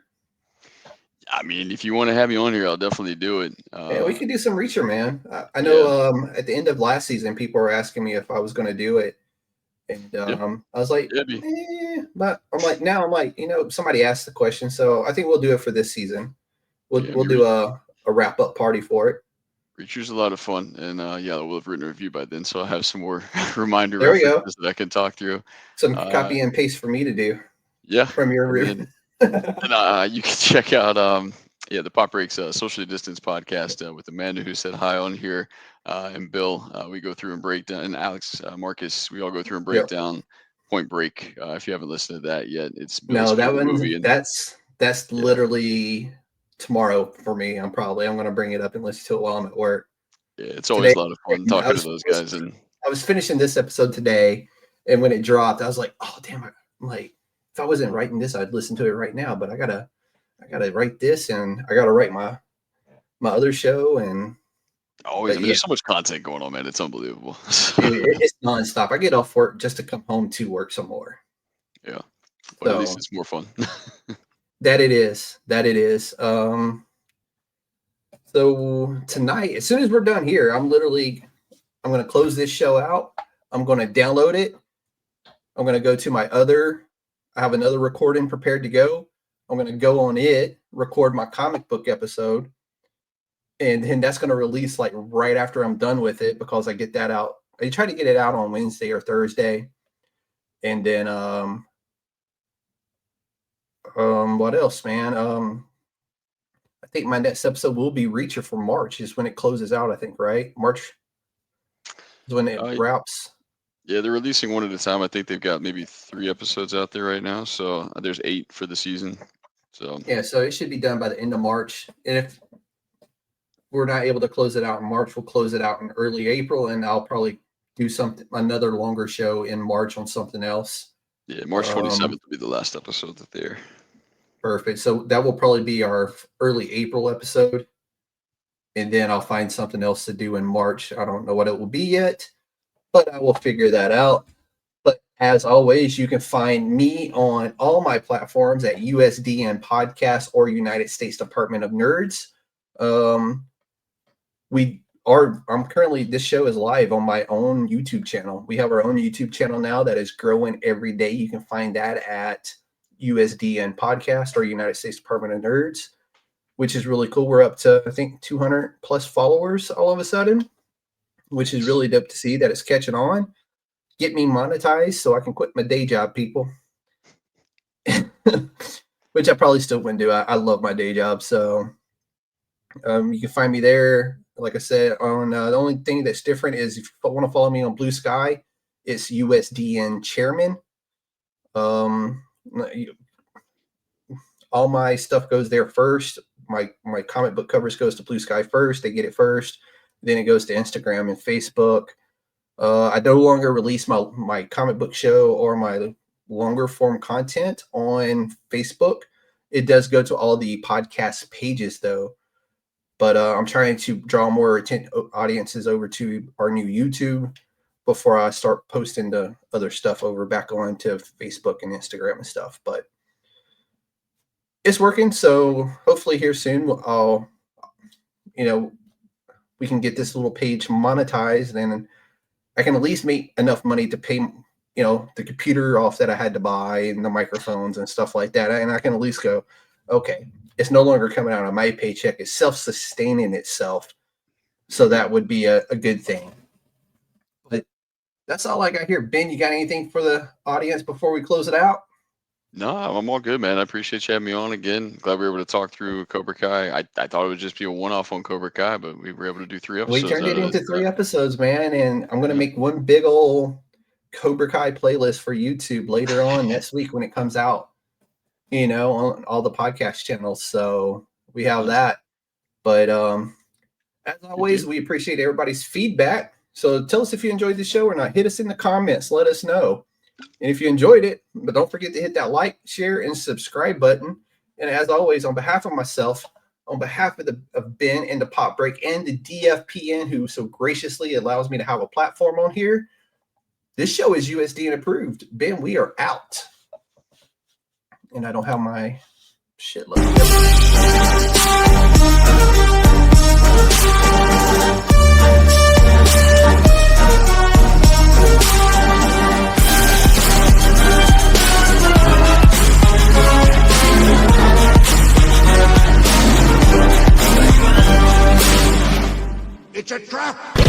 I mean, if you want to have me on here, I'll definitely do it. Yeah, we could do some Reacher, man. I Yeah. know at the end of last season, people were asking me if I was going to do it. And I was like, but I'm like, somebody asked the question. So I think we'll do it for this season. We'll do a wrap up party for it. Reacher's a lot of fun. And we'll have written a review by then. So I'll have some more reminder There we go. references that I can talk through. Some copy and paste for me to do. Yeah. From your review. And you can check out the Pop Breaks Socially Distance podcast with Amanda, who said hi on here, and Bill. We go through and break down, and Alex, Marcus, we all go through and break down Point Break. If you haven't listened to that yet, it's Bill's that one. movie, and that's literally tomorrow for me. I'm going to bring it up and listen to it while I'm at work. Yeah, it's always a lot of fun talking to those guys. And I was finishing this episode today, and when it dropped, I was like, oh damn it! I'm like, if I wasn't writing this, I'd listen to it right now. But I gotta write this, and I gotta write my other show, and there's so much content going on, man. It's unbelievable. Dude, it's nonstop. I get off work just to come home to work some more. Yeah, but at least it's more fun. That it is. So tonight, as soon as we're done here, I'm going to close this show out. I'm going to download it. I'm going to go to I have another recording prepared to go. I'm going to go on it, record my comic book episode. And then that's going to release like right after I'm done with it, because I get that out. I try to get it out on Wednesday or Thursday. And then, what else, man? I think my next episode will be Reacher for March is when it closes out, I think, right? March is when it wraps. Yeah, they're releasing one at a time. I think they've got maybe 3 episodes out there right now. So there's 8 for the season. So yeah, so it should be done by the end of March. And if we're not able to close it out in March, we'll close it out in early April, and I'll probably do another longer show in March on something else. Yeah, March 27th will be the last episode that they're. Perfect. So that will probably be our early April episode. And then I'll find something else to do in March. I don't know what it will be yet, but I will figure that out. But as always, you can find me on all my platforms at USDN Podcast or United States Department of Nerds. This show is live on my own YouTube channel. We have our own YouTube channel now that is growing every day. You can find that at USDN Podcast or United States Department of Nerds, which is really cool. We're up to, I think, 200 plus followers all of a sudden, which is really dope to see that it's catching on. Get me monetized so I can quit my day job, people. Which I probably still wouldn't do. I love my day job. So you can find me there. Like I said, on the only thing that's different is if you want to follow me on Blue Sky, it's USDN Chairman. All my stuff goes there first. My comic book covers goes to Blue Sky first. They get it first. Then it goes to Instagram and Facebook. I no longer release my comic book show or my longer form content on Facebook. It does go to all the podcast pages though. But I'm trying to draw more audiences over to our new YouTube before I start posting the other stuff back on to Facebook and Instagram and stuff. But it's working. So hopefully here soon, we can get this little page monetized, and I can at least make enough money to pay, the computer off that I had to buy and the microphones and stuff like that. And I can at least go, okay, it's no longer coming out of my paycheck. It's self-sustaining itself. So that would be a good thing. But that's all I got here. Ben, you got anything for the audience before we close it out? No, I'm all good, man. I appreciate you having me on again. Glad we were able to talk through Cobra Kai. I thought it would just be a one-off on Cobra Kai, but we were able to do 3 We episodes turned out it of into it. 3 episodes, man, and I'm gonna Yeah. make one big old Cobra Kai playlist for YouTube later on next week when it comes out. On all the podcast channels. So we have Nice. that. But as Good always, deal. we appreciate everybody's feedback. So tell us if you enjoyed the show or not. Hit us in the comments. Let us know. And if you enjoyed it, but don't forget to hit that like, share, and subscribe button. And as always, on behalf of myself, on behalf of Ben and the Pop Break and the DFPN, who so graciously allows me to have a platform on here, this show is USDN approved. Ben, we are out. And I don't have my shit loaded. It's a trap!